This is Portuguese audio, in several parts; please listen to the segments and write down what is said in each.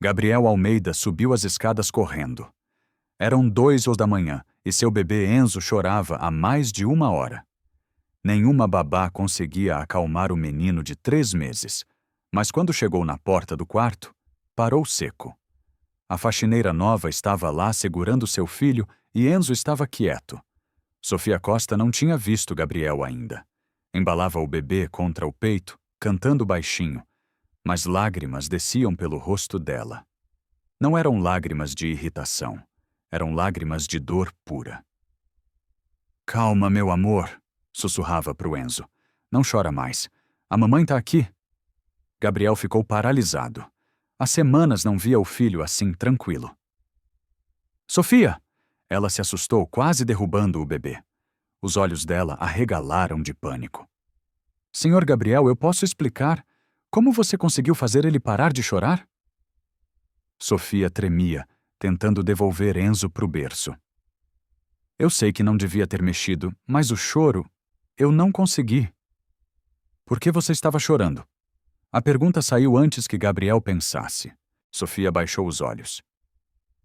Gabriel Almeida subiu as escadas correndo. Eram 2 da manhã e seu bebê Enzo chorava há mais de 1 hora. Nenhuma babá conseguia acalmar o menino de 3 meses, mas quando chegou na porta do quarto, parou seco. A faxineira nova estava lá segurando seu filho e Enzo estava quieto. Sofia Costa não tinha visto Gabriel ainda. Embalava o bebê contra o peito, cantando baixinho, mas lágrimas desciam pelo rosto dela. Não eram lágrimas de irritação, eram lágrimas de dor pura. "Calma, meu amor", sussurrava pro Enzo. "Não chora mais. A mamãe tá aqui." Gabriel ficou paralisado. Há semanas não via o filho assim tranquilo. "Sofia!" Ela se assustou, quase derrubando o bebê. Os olhos dela arregalaram de pânico. "Senhor Gabriel, eu posso explicar? Como você conseguiu fazer ele parar de chorar?" Sofia tremia, tentando devolver Enzo pro berço. "Eu sei que não devia ter mexido, mas o choro, eu não consegui." "Por que você estava chorando?" A pergunta saiu antes que Gabriel pensasse. Sofia baixou os olhos.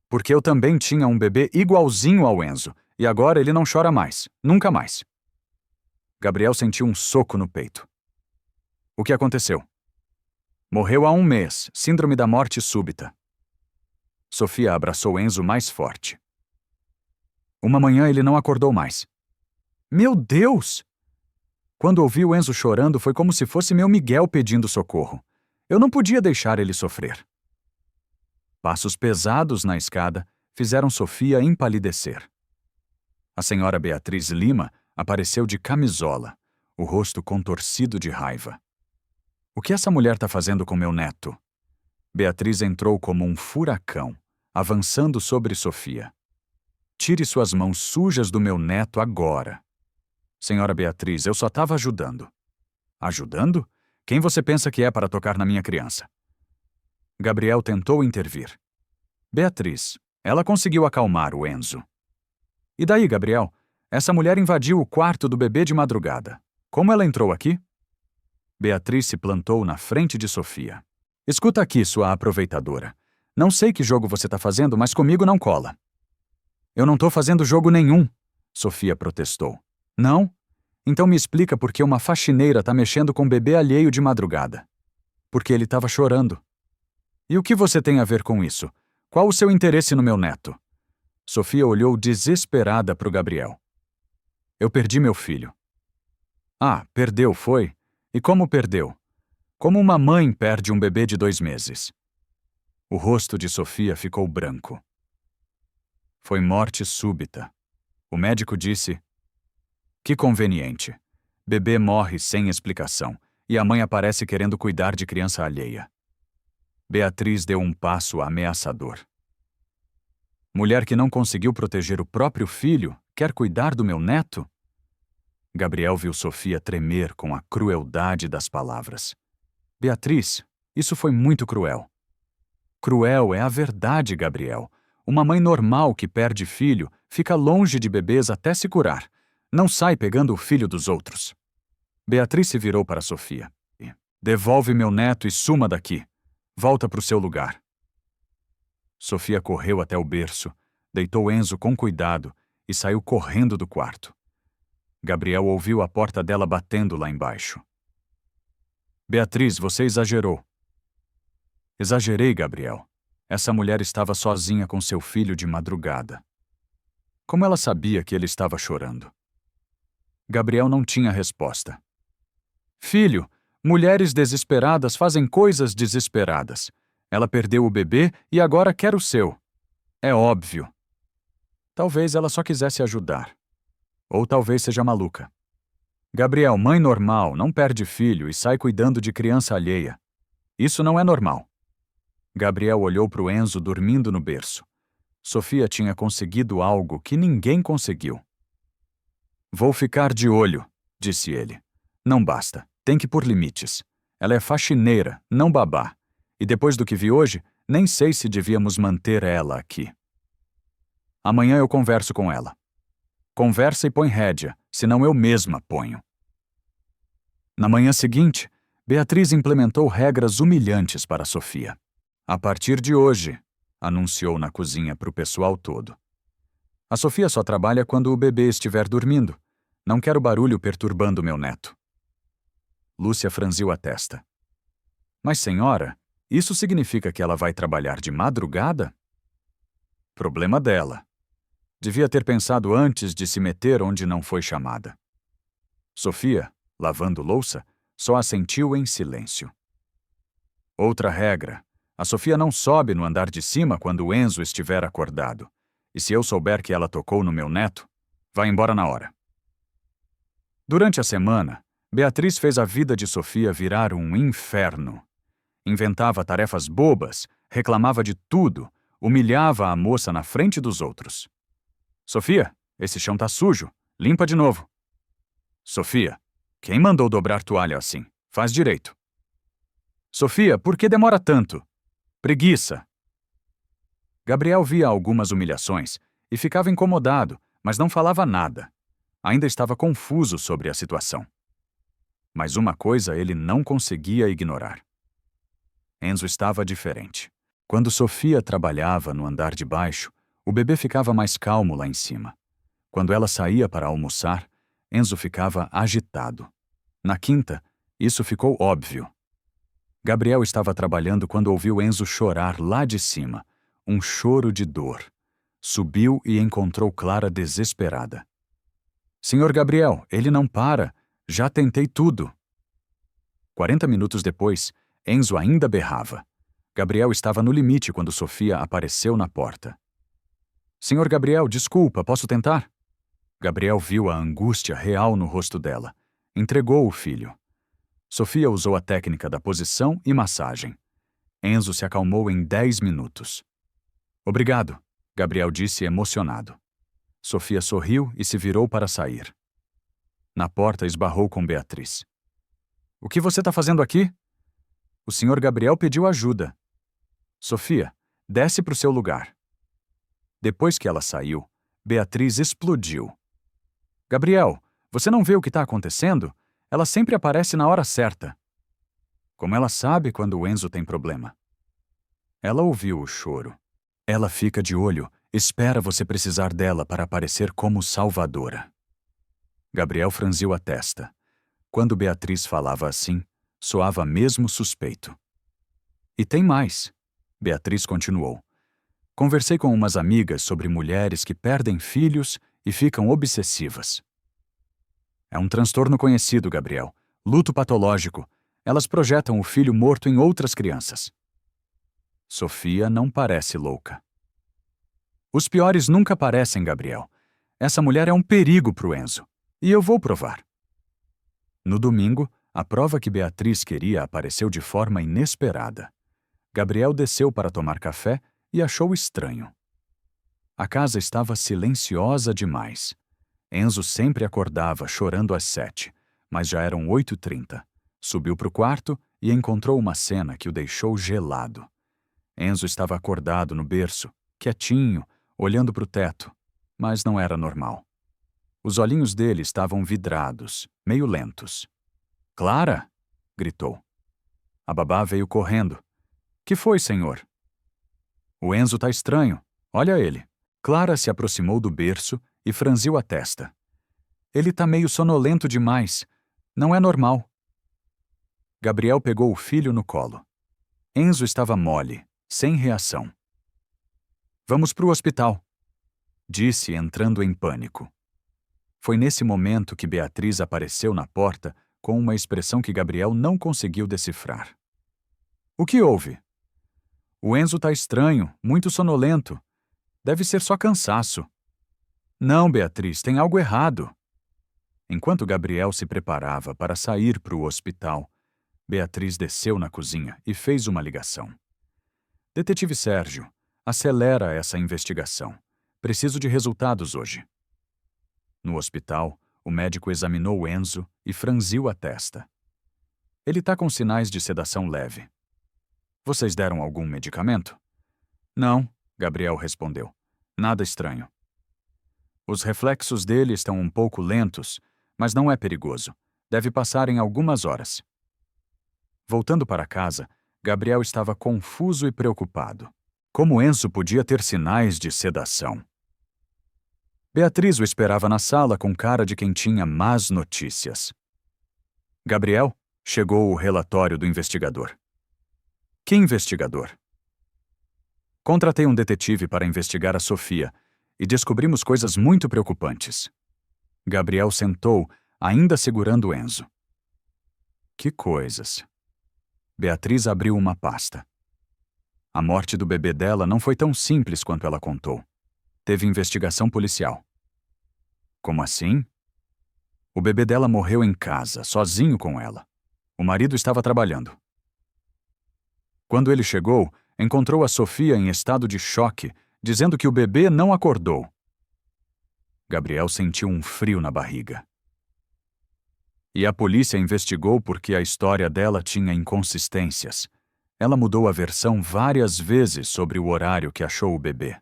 "Porque eu também tinha um bebê igualzinho ao Enzo, e agora ele não chora mais, nunca mais." Gabriel sentiu um soco no peito. "O que aconteceu?" "Morreu há 1 mês, síndrome da morte súbita." Sofia abraçou Enzo mais forte. "Uma manhã ele não acordou mais." "Meu Deus!" Quando ouvi o Enzo chorando, foi como se fosse meu Miguel pedindo socorro. Eu não podia deixar ele sofrer. Passos pesados na escada fizeram Sofia empalidecer. A senhora Beatriz Lima apareceu de camisola, o rosto contorcido de raiva. "O que essa mulher tá fazendo com meu neto?" Beatriz entrou como um furacão, avançando sobre Sofia. "Tire suas mãos sujas do meu neto agora." "Senhora Beatriz, eu só estava ajudando." "Ajudando? Quem você pensa que é para tocar na minha criança?" Gabriel tentou intervir. "Beatriz, ela conseguiu acalmar o Enzo." "E daí, Gabriel? Essa mulher invadiu o quarto do bebê de madrugada. Como ela entrou aqui?" Beatriz se plantou na frente de Sofia. "Escuta aqui, sua aproveitadora. Não sei que jogo você tá fazendo, mas comigo não cola." "Eu não tô fazendo jogo nenhum", Sofia protestou. "Não? Então me explica por que uma faxineira tá mexendo com um bebê alheio de madrugada." "Porque ele estava chorando." "E o que você tem a ver com isso? Qual o seu interesse no meu neto?" Sofia olhou desesperada pro Gabriel. "Eu perdi meu filho." "Ah, perdeu, foi? E como perdeu?" "Como uma mãe perde um bebê de 2 meses." O rosto de Sofia ficou branco. "Foi morte súbita." O médico disse: "Que conveniente. Bebê morre sem explicação, e a mãe aparece querendo cuidar de criança alheia." Beatriz deu um passo ameaçador. "Mulher que não conseguiu proteger o próprio filho, quer cuidar do meu neto?" Gabriel viu Sofia tremer com a crueldade das palavras. "Beatriz, isso foi muito cruel." "Cruel é a verdade, Gabriel. Uma mãe normal que perde filho fica longe de bebês até se curar. Não sai pegando o filho dos outros." Beatriz se virou para Sofia. "Devolve meu neto e suma daqui. Volta para o seu lugar." Sofia correu até o berço, deitou Enzo com cuidado e saiu correndo do quarto. Gabriel ouviu a porta dela batendo lá embaixo. "Beatriz, você exagerou." "Exagerei, Gabriel. Essa mulher estava sozinha com seu filho de madrugada." Como ela sabia que ele estava chorando? Gabriel não tinha resposta. "Filho, mulheres desesperadas fazem coisas desesperadas. Ela perdeu o bebê e agora quer o seu. É óbvio." Talvez ela só quisesse ajudar. Ou talvez seja maluca. Gabriel, mãe normal, não perde filho e sai cuidando de criança alheia. Isso não é normal. Gabriel olhou para o Enzo dormindo no berço. Sofia tinha conseguido algo que ninguém conseguiu. "Vou ficar de olho", disse ele. "Não basta, tem que pôr limites. Ela é faxineira, não babá. E depois do que vi hoje, nem sei se devíamos manter ela aqui." "Amanhã eu converso com ela." "Conversa e põe rédea, senão eu mesma ponho." Na manhã seguinte, Beatriz implementou regras humilhantes para Sofia. A partir de hoje, anunciou na cozinha para o pessoal todo. A Sofia só trabalha quando o bebê estiver dormindo. Não quero barulho perturbando meu neto. Lúcia franziu a testa. Mas, senhora, isso significa que ela vai trabalhar de madrugada? Problema dela. Devia ter pensado antes de se meter onde não foi chamada. Sofia, lavando louça, só assentiu em silêncio. Outra regra. A Sofia não sobe no andar de cima quando o Enzo estiver acordado. E se eu souber que ela tocou no meu neto, vai embora na hora. Durante a semana, Beatriz fez a vida de Sofia virar um inferno. Inventava tarefas bobas, reclamava de tudo, humilhava a moça na frente dos outros. Sofia, esse chão tá sujo, limpa de novo. Sofia, quem mandou dobrar toalha assim? Faz direito. Sofia, por que demora tanto? Preguiça. Gabriel via algumas humilhações e ficava incomodado, mas não falava nada. Ainda estava confuso sobre a situação. Mas uma coisa ele não conseguia ignorar. Enzo estava diferente. Quando Sofia trabalhava no andar de baixo, o bebê ficava mais calmo lá em cima. Quando ela saía para almoçar, Enzo ficava agitado. Na quinta, isso ficou óbvio. Gabriel estava trabalhando quando ouviu Enzo chorar lá de cima, um choro de dor. Subiu e encontrou Clara desesperada. Senhor Gabriel, ele não para. Já tentei tudo. 40 minutos depois, Enzo ainda berrava. Gabriel estava no limite quando Sofia apareceu na porta. Senhor Gabriel, desculpa, posso tentar? Gabriel viu a angústia real no rosto dela. Entregou o filho. Sofia usou a técnica da posição e massagem. Enzo se acalmou em 10 minutos. Obrigado, Gabriel disse emocionado. Sofia sorriu e se virou para sair. Na porta esbarrou com Beatriz. O que você está fazendo aqui? O senhor Gabriel pediu ajuda. Sofia, desce para o seu lugar. Depois que ela saiu, Beatriz explodiu. Gabriel, você não vê o que está acontecendo? Ela sempre aparece na hora certa. Como ela sabe quando o Enzo tem problema? Ela ouviu o choro. Ela fica de olho, espera você precisar dela para aparecer como salvadora. Gabriel franziu a testa. Quando Beatriz falava assim, soava mesmo suspeito. E tem mais, Beatriz continuou. Conversei com umas amigas sobre mulheres que perdem filhos e ficam obsessivas. É um transtorno conhecido, Gabriel. Luto patológico. Elas projetam o filho morto em outras crianças. Sofia não parece louca. Os piores nunca parecem, Gabriel. Essa mulher é um perigo pro Enzo. E eu vou provar. No domingo, a prova que Beatriz queria apareceu de forma inesperada. Gabriel desceu para tomar café e achou estranho. A casa estava silenciosa demais. Enzo sempre acordava chorando às 7, mas já eram 8h30. Subiu para o quarto e encontrou uma cena que o deixou gelado. Enzo estava acordado no berço, quietinho, olhando para o teto, mas não era normal. Os olhinhos dele estavam vidrados, meio lentos. Clara! Gritou. A babá veio correndo. Que foi, senhor? O Enzo tá estranho. Olha ele. Clara se aproximou do berço e franziu a testa. Ele tá meio sonolento demais. Não é normal. Gabriel pegou o filho no colo. Enzo estava mole, sem reação. Vamos pro hospital, disse, entrando em pânico. Foi nesse momento que Beatriz apareceu na porta com uma expressão que Gabriel não conseguiu decifrar. O que houve? O Enzo tá estranho, muito sonolento. Deve ser só cansaço. Não, Beatriz, tem algo errado. Enquanto Gabriel se preparava para sair para o hospital, Beatriz desceu na cozinha e fez uma ligação. Detetive Sérgio, acelera essa investigação. Preciso de resultados hoje. No hospital, o médico examinou Enzo e franziu a testa. Ele tá com sinais de sedação leve. Vocês deram algum medicamento? Não, Gabriel respondeu. Nada estranho. Os reflexos dele estão um pouco lentos, mas não é perigoso. Deve passar em algumas horas. Voltando para casa, Gabriel estava confuso e preocupado. Como Enzo podia ter sinais de sedação? Beatriz o esperava na sala com cara de quem tinha más notícias. Gabriel, chegou o relatório do investigador. Que investigador? Contratei um detetive para investigar a Sofia e descobrimos coisas muito preocupantes. Gabriel sentou, ainda segurando Enzo. Que coisas? Beatriz abriu uma pasta. A morte do bebê dela não foi tão simples quanto ela contou. Teve investigação policial. Como assim? O bebê dela morreu em casa, sozinho com ela. O marido estava trabalhando. Quando ele chegou, encontrou a Sofia em estado de choque, dizendo que o bebê não acordou. Gabriel sentiu um frio na barriga. E a polícia investigou porque a história dela tinha inconsistências. Ela mudou a versão várias vezes sobre o horário que achou o bebê.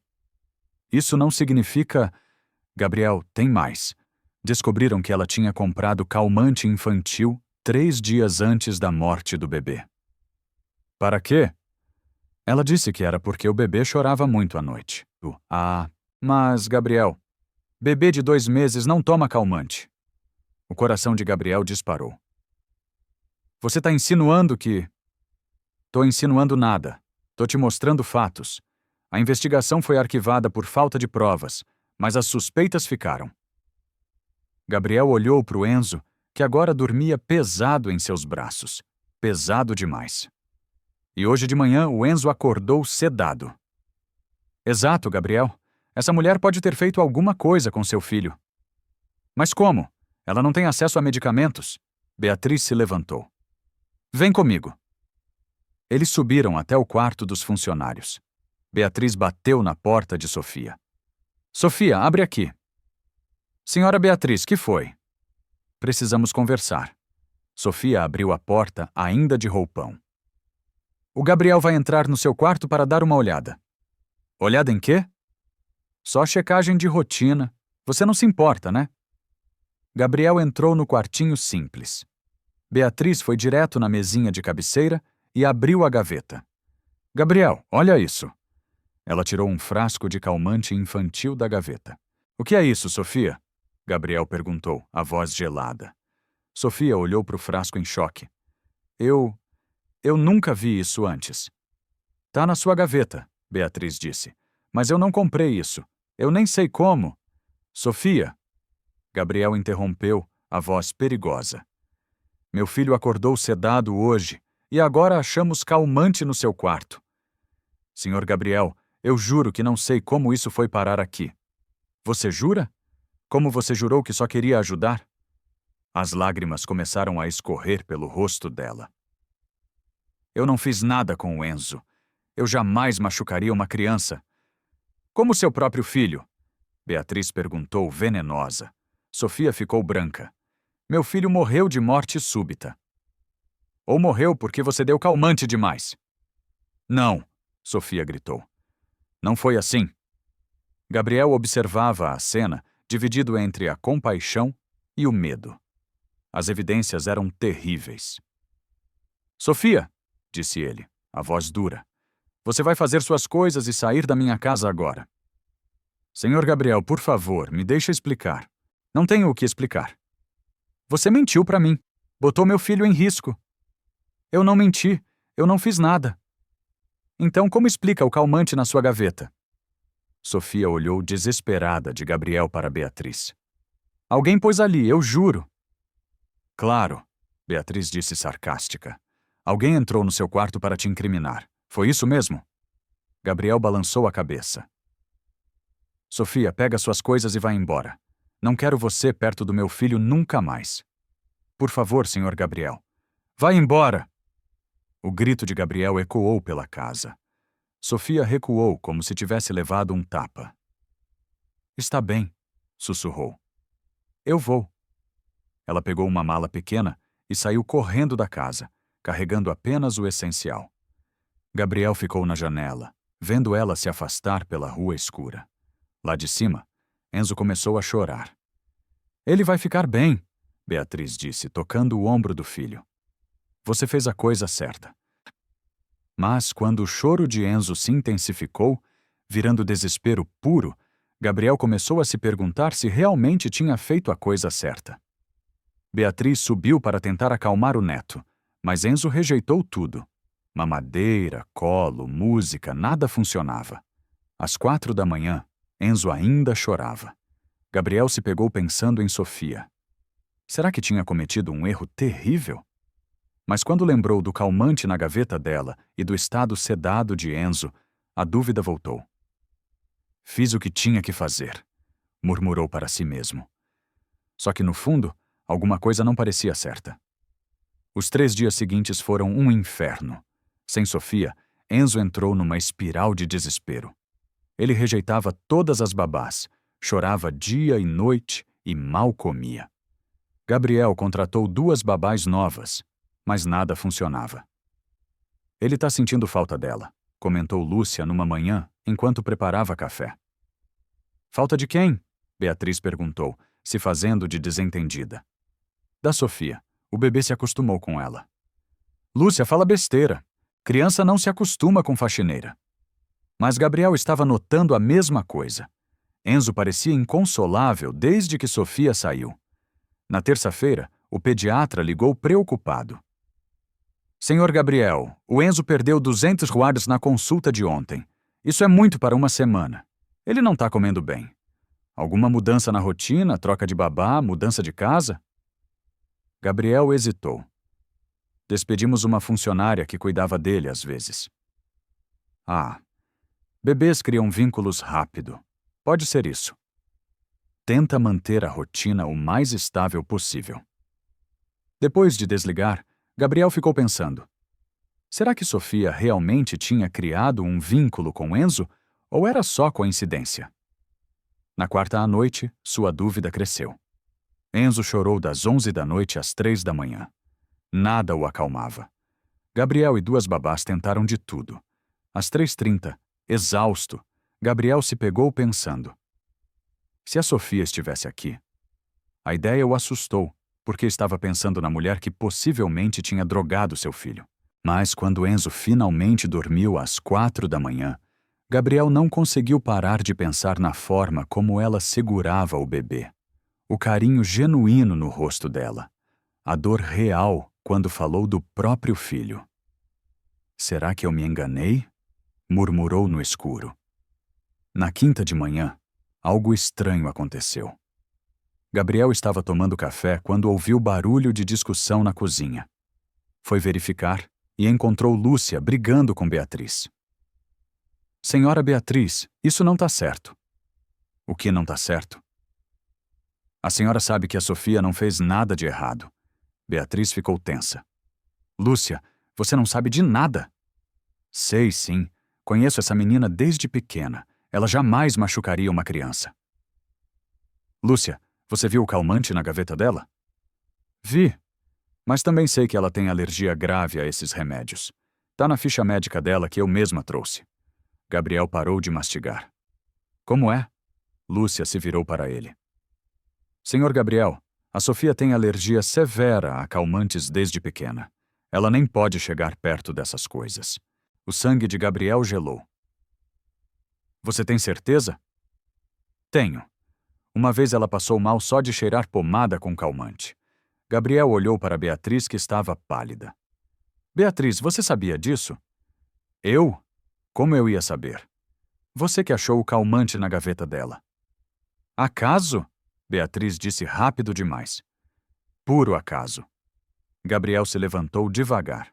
Isso não significa... Gabriel, tem mais. Descobriram que ela tinha comprado calmante infantil 3 dias antes da morte do bebê. Para quê? Ela disse que era porque o bebê chorava muito à noite. Mas, Gabriel, bebê de 2 meses não toma calmante. O coração de Gabriel disparou. Você está insinuando que... Tô insinuando nada. Tô te mostrando fatos. A investigação foi arquivada por falta de provas, mas as suspeitas ficaram. Gabriel olhou para o Enzo, que agora dormia pesado em seus braços. Pesado demais. E hoje de manhã o Enzo acordou sedado. Exato, Gabriel. Essa mulher pode ter feito alguma coisa com seu filho. Mas como? Ela não tem acesso a medicamentos. Beatriz se levantou. Vem comigo. Eles subiram até o quarto dos funcionários. Beatriz bateu na porta de Sofia. Sofia, abre aqui. Senhora Beatriz, que foi? Precisamos conversar. Sofia abriu a porta, ainda de roupão. O Gabriel vai entrar no seu quarto para dar uma olhada. Olhada em quê? Só checagem de rotina. Você não se importa, né? Gabriel entrou no quartinho simples. Beatriz foi direto na mesinha de cabeceira e abriu a gaveta. Gabriel, olha isso. Ela tirou um frasco de calmante infantil da gaveta. O que é isso, Sofia? Gabriel perguntou, a voz gelada. Sofia olhou para o frasco em choque. Eu nunca vi isso antes. Tá na sua gaveta, Beatriz disse. Mas eu não comprei isso. Eu nem sei como. Sofia. Gabriel interrompeu, a voz perigosa. Meu filho acordou sedado hoje e agora achamos calmante no seu quarto. Senhor Gabriel, eu juro que não sei como isso foi parar aqui. Você jura? Como você jurou que só queria ajudar? As lágrimas começaram a escorrer pelo rosto dela. Eu não fiz nada com o Enzo. Eu jamais machucaria uma criança. Como seu próprio filho? Beatriz perguntou, venenosa. Sofia ficou branca. Meu filho morreu de morte súbita. Ou morreu porque você deu calmante demais. Não, Sofia gritou. Não foi assim. Gabriel observava a cena, dividido entre a compaixão e o medo. As evidências eram terríveis. Sofia, disse ele, a voz dura, você vai fazer suas coisas e sair da minha casa agora. Senhor Gabriel, por favor, me deixe explicar. Não tenho o que explicar. Você mentiu para mim. Botou meu filho em risco. Eu não menti. Eu não fiz nada. Então, como explica o calmante na sua gaveta? Sofia olhou desesperada de Gabriel para Beatriz. Alguém pôs ali, eu juro. Claro, Beatriz disse sarcástica. Alguém entrou no seu quarto para te incriminar. Foi isso mesmo? Gabriel balançou a cabeça. Sofia, pega suas coisas e vai embora. Não quero você perto do meu filho nunca mais. Por favor, senhor Gabriel. Vai embora! O grito de Gabriel ecoou pela casa. Sofia recuou como se tivesse levado um tapa. Está bem, sussurrou. Eu vou. Ela pegou uma mala pequena e saiu correndo da casa, carregando apenas o essencial. Gabriel ficou na janela, vendo ela se afastar pela rua escura. Lá de cima, Enzo começou a chorar. Ele vai ficar bem, Beatriz disse, tocando o ombro do filho. Você fez a coisa certa. Mas, quando o choro de Enzo se intensificou, virando desespero puro, Gabriel começou a se perguntar se realmente tinha feito a coisa certa. Beatriz subiu para tentar acalmar o neto, mas Enzo rejeitou tudo. Mamadeira, colo, música, nada funcionava. Às 4 da manhã, Enzo ainda chorava. Gabriel se pegou pensando em Sofia. Será que tinha cometido um erro terrível? Mas quando lembrou do calmante na gaveta dela e do estado sedado de Enzo, a dúvida voltou. Fiz o que tinha que fazer, murmurou para si mesmo. Só que, no fundo, alguma coisa não parecia certa. Os 3 dias seguintes foram um inferno. Sem Sofia, Enzo entrou numa espiral de desespero. Ele rejeitava todas as babás, chorava dia e noite e mal comia. Gabriel contratou 2 babás novas, mas nada funcionava. Ele tá sentindo falta dela, comentou Lúcia numa manhã, enquanto preparava café. Falta de quem? Beatriz perguntou, se fazendo de desentendida. Da Sofia. O bebê se acostumou com ela. Lúcia fala besteira. Criança não se acostuma com faxineira. Mas Gabriel estava notando a mesma coisa. Enzo parecia inconsolável desde que Sofia saiu. Na terça-feira, o pediatra ligou preocupado. Senhor Gabriel, o Enzo perdeu 200 ruares na consulta de ontem. Isso é muito para uma semana. Ele não está comendo bem. Alguma mudança na rotina, troca de babá, mudança de casa? Gabriel hesitou. Despedimos uma funcionária que cuidava dele às vezes. Ah, bebês criam vínculos rápido. Pode ser isso. Tenta manter a rotina o mais estável possível. Depois de desligar, Gabriel ficou pensando. Será que Sofia realmente tinha criado um vínculo com Enzo ou era só coincidência? Na quarta à noite, sua dúvida cresceu. Enzo chorou das 11 da noite às 3 da manhã. Nada o acalmava. Gabriel e 2 babás tentaram de tudo. Às 3h30, exausto, Gabriel se pegou pensando. Se a Sofia estivesse aqui? A ideia o assustou, porque estava pensando na mulher que possivelmente tinha drogado seu filho. Mas quando Enzo finalmente dormiu às 4 da manhã, Gabriel não conseguiu parar de pensar na forma como ela segurava o bebê. O carinho genuíno no rosto dela. A dor real quando falou do próprio filho. Será que eu me enganei? Murmurou no escuro. Na quinta de manhã, algo estranho aconteceu. Gabriel estava tomando café quando ouviu barulho de discussão na cozinha. Foi verificar e encontrou Lúcia brigando com Beatriz. Senhora Beatriz, isso não tá certo. O que não tá certo? A senhora sabe que a Sofia não fez nada de errado. Beatriz ficou tensa. Lúcia, você não sabe de nada. Sei, sim. Conheço essa menina desde pequena. Ela jamais machucaria uma criança. Lúcia, você viu o calmante na gaveta dela? Vi. Mas também sei que ela tem alergia grave a esses remédios. Tá na ficha médica dela que eu mesma trouxe. Gabriel parou de mastigar. Como é? Lúcia se virou para ele. Senhor Gabriel, a Sofia tem alergia severa a calmantes desde pequena. Ela nem pode chegar perto dessas coisas. O sangue de Gabriel gelou. Você tem certeza? Tenho. Uma vez ela passou mal só de cheirar pomada com calmante. Gabriel olhou para Beatriz, que estava pálida. Beatriz, você sabia disso? Eu? Como eu ia saber? Você que achou o calmante na gaveta dela. Acaso? Beatriz disse rápido demais. Puro acaso. Gabriel se levantou devagar.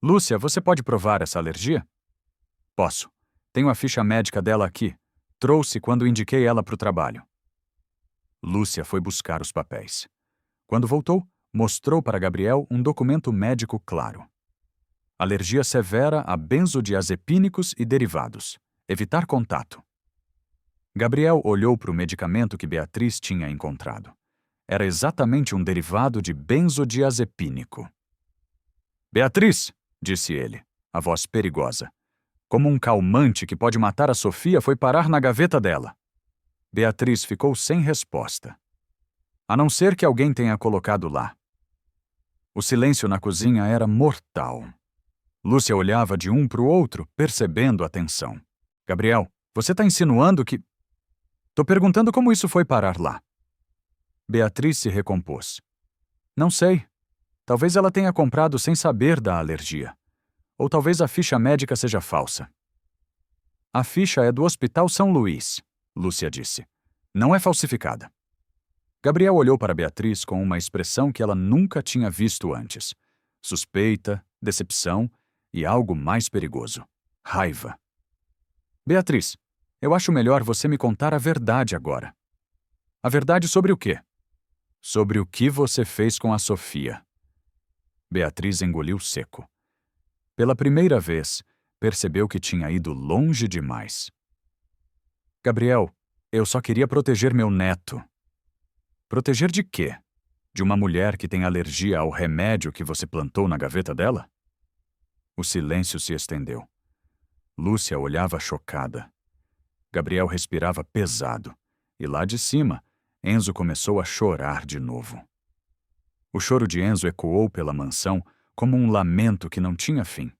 Lúcia, você pode provar essa alergia? Posso. Tenho a ficha médica dela aqui. Trouxe quando indiquei ela para o trabalho. Lúcia foi buscar os papéis. Quando voltou, mostrou para Gabriel um documento médico claro. Alergia severa a benzodiazepínicos e derivados. Evitar contato. Gabriel olhou para o medicamento que Beatriz tinha encontrado. Era exatamente um derivado de benzodiazepínico. Beatriz, disse ele, a voz perigosa. Como um calmante que pode matar a Sofia foi parar na gaveta dela. Beatriz ficou sem resposta. A não ser que alguém tenha colocado lá. O silêncio na cozinha era mortal. Lúcia olhava de um para o outro, percebendo a tensão. Gabriel, você está insinuando que... Tô perguntando como isso foi parar lá. Beatriz se recompôs. Não sei. Talvez ela tenha comprado sem saber da alergia. Ou talvez a ficha médica seja falsa. A ficha é do Hospital São Luís, Lúcia disse. Não é falsificada. Gabriel olhou para Beatriz com uma expressão que ela nunca tinha visto antes. Suspeita, decepção e algo mais perigoso. Raiva. Beatriz, eu acho melhor você me contar a verdade agora. A verdade sobre o quê? Sobre o que você fez com a Sofia. Beatriz engoliu seco. Pela primeira vez, percebeu que tinha ido longe demais. Gabriel, eu só queria proteger meu neto. Proteger de quê? De uma mulher que tem alergia ao remédio que você plantou na gaveta dela? O silêncio se estendeu. Lúcia olhava chocada. Gabriel respirava pesado. E lá de cima, Enzo começou a chorar de novo. O choro de Enzo ecoou pela mansão como um lamento que não tinha fim.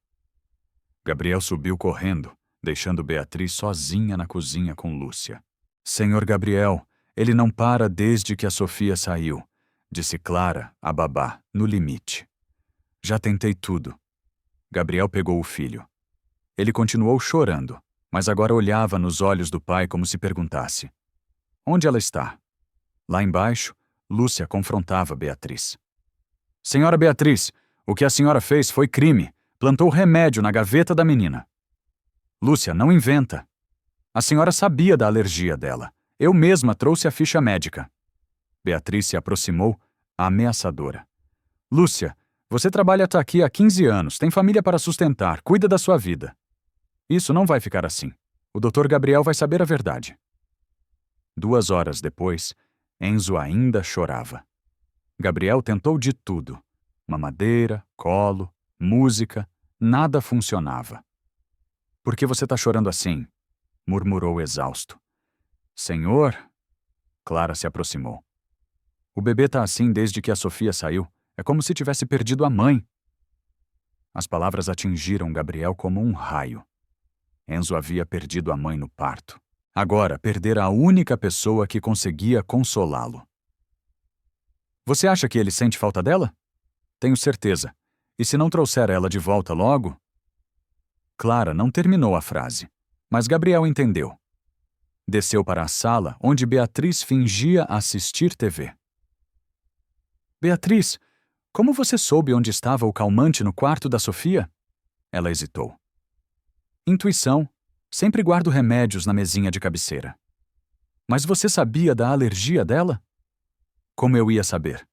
Gabriel subiu correndo, deixando Beatriz sozinha na cozinha com Lúcia. Senhor Gabriel, ele não para desde que a Sofia saiu, disse Clara, a babá, no limite. Já tentei tudo. Gabriel pegou o filho. Ele continuou chorando, mas agora olhava nos olhos do pai como se perguntasse: onde ela está? Lá embaixo, Lúcia confrontava Beatriz. Senhora Beatriz, o que a senhora fez foi crime. Plantou remédio na gaveta da menina. Lúcia, não inventa. A senhora sabia da alergia dela. Eu mesma trouxe a ficha médica. Beatriz se aproximou, ameaçadora. Lúcia, você trabalha aqui há 15 anos, tem família para sustentar, cuida da sua vida. Isso não vai ficar assim. O Dr. Gabriel vai saber a verdade. 2 horas depois, Enzo ainda chorava. Gabriel tentou de tudo. Mamadeira, colo, música, nada funcionava. Por que você está chorando assim? Murmurou exausto. Senhor? Clara se aproximou. O bebê está assim desde que a Sofia saiu. É como se tivesse perdido a mãe. As palavras atingiram Gabriel como um raio. Enzo havia perdido a mãe no parto. Agora perdera a única pessoa que conseguia consolá-lo. Você acha que ele sente falta dela? Tenho certeza. E se não trouxer ela de volta logo? Clara não terminou a frase, mas Gabriel entendeu. Desceu para a sala onde Beatriz fingia assistir TV. Beatriz, como você soube onde estava o calmante no quarto da Sofia? Ela hesitou. Intuição. Sempre guardo remédios na mesinha de cabeceira. Mas você sabia da alergia dela? Como eu ia saber?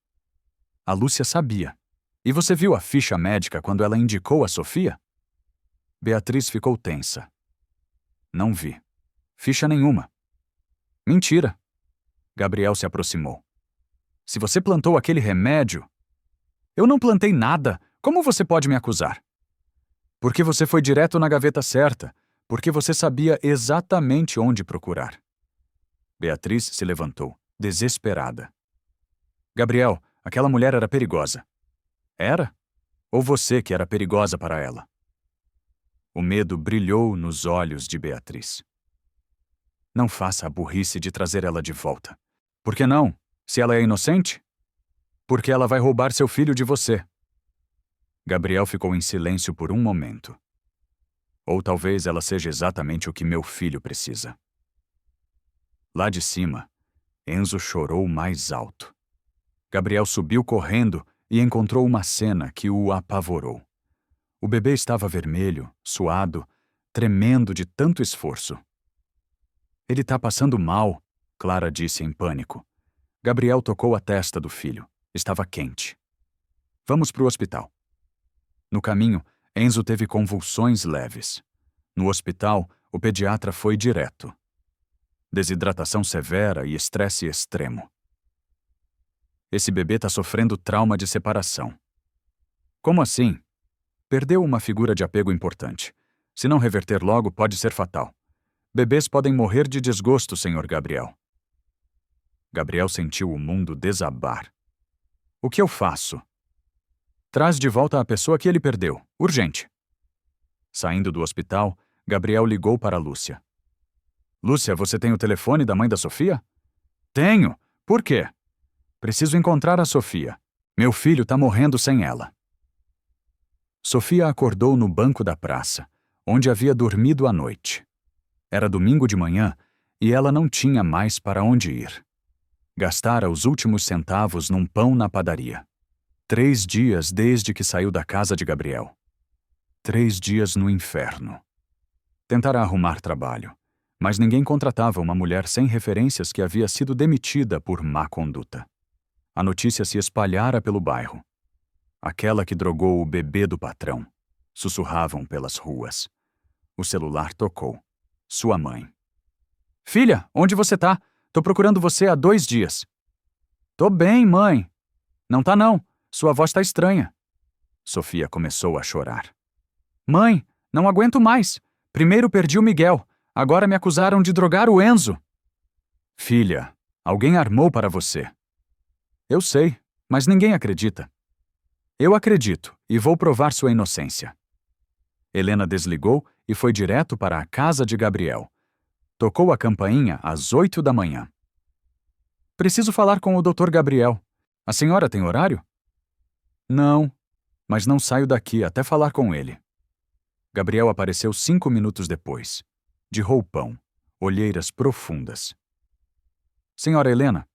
A Lúcia sabia. E você viu a ficha médica quando ela indicou a Sofia? Beatriz ficou tensa. Não vi. Ficha nenhuma. Mentira. Gabriel se aproximou. Se você plantou aquele remédio... Eu não plantei nada. Como você pode me acusar? Porque você foi direto na gaveta certa. Porque você sabia exatamente onde procurar. Beatriz se levantou, desesperada. Gabriel, aquela mulher era perigosa. Era? Ou você que era perigosa para ela? O medo brilhou nos olhos de Beatriz. Não faça a burrice de trazer ela de volta. Por que não? Se ela é inocente? Porque ela vai roubar seu filho de você. Gabriel ficou em silêncio por um momento. Ou talvez ela seja exatamente o que meu filho precisa. Lá de cima, Enzo chorou mais alto. Gabriel subiu correndo e encontrou uma cena que o apavorou. O bebê estava vermelho, suado, tremendo de tanto esforço. Ele está passando mal, Clara disse em pânico. Gabriel tocou a testa do filho. Estava quente. Vamos para o hospital. No caminho, Enzo teve convulsões leves. No hospital, o pediatra foi direto. Desidratação severa e estresse extremo. Esse bebê está sofrendo trauma de separação. Como assim? Perdeu uma figura de apego importante. Se não reverter logo, pode ser fatal. Bebês podem morrer de desgosto, Sr. Gabriel. Gabriel sentiu o mundo desabar. O que eu faço? Traz de volta a pessoa que ele perdeu. Urgente. Saindo do hospital, Gabriel ligou para Lúcia. Lúcia, você tem o telefone da mãe da Sofia? Tenho. Por quê? Preciso encontrar a Sofia. Meu filho está morrendo sem ela. Sofia acordou no banco da praça, onde havia dormido à noite. Era domingo de manhã e ela não tinha mais para onde ir. Gastara os últimos centavos num pão na padaria. 3 dias desde que saiu da casa de Gabriel. 3 dias no inferno. Tentara arrumar trabalho, mas ninguém contratava uma mulher sem referências que havia sido demitida por má conduta. A notícia se espalhara pelo bairro. Aquela que drogou o bebê do patrão. Sussurravam pelas ruas. O celular tocou. Sua mãe. Filha, onde você tá? Tô procurando você há 2 dias. Tô bem, mãe. Não tá não. Sua voz tá estranha. Sofia começou a chorar. Mãe, não aguento mais. Primeiro perdi o Miguel. Agora me acusaram de drogar o Enzo. Filha, alguém armou para você. Eu sei, mas ninguém acredita. Eu acredito e vou provar sua inocência. Helena desligou e foi direto para a casa de Gabriel. Tocou a campainha às 8 da manhã. Preciso falar com o Dr. Gabriel. A senhora tem horário? Não, mas não saio daqui até falar com ele. Gabriel apareceu 5 minutos depois, de roupão, olheiras profundas. Senhora Helena,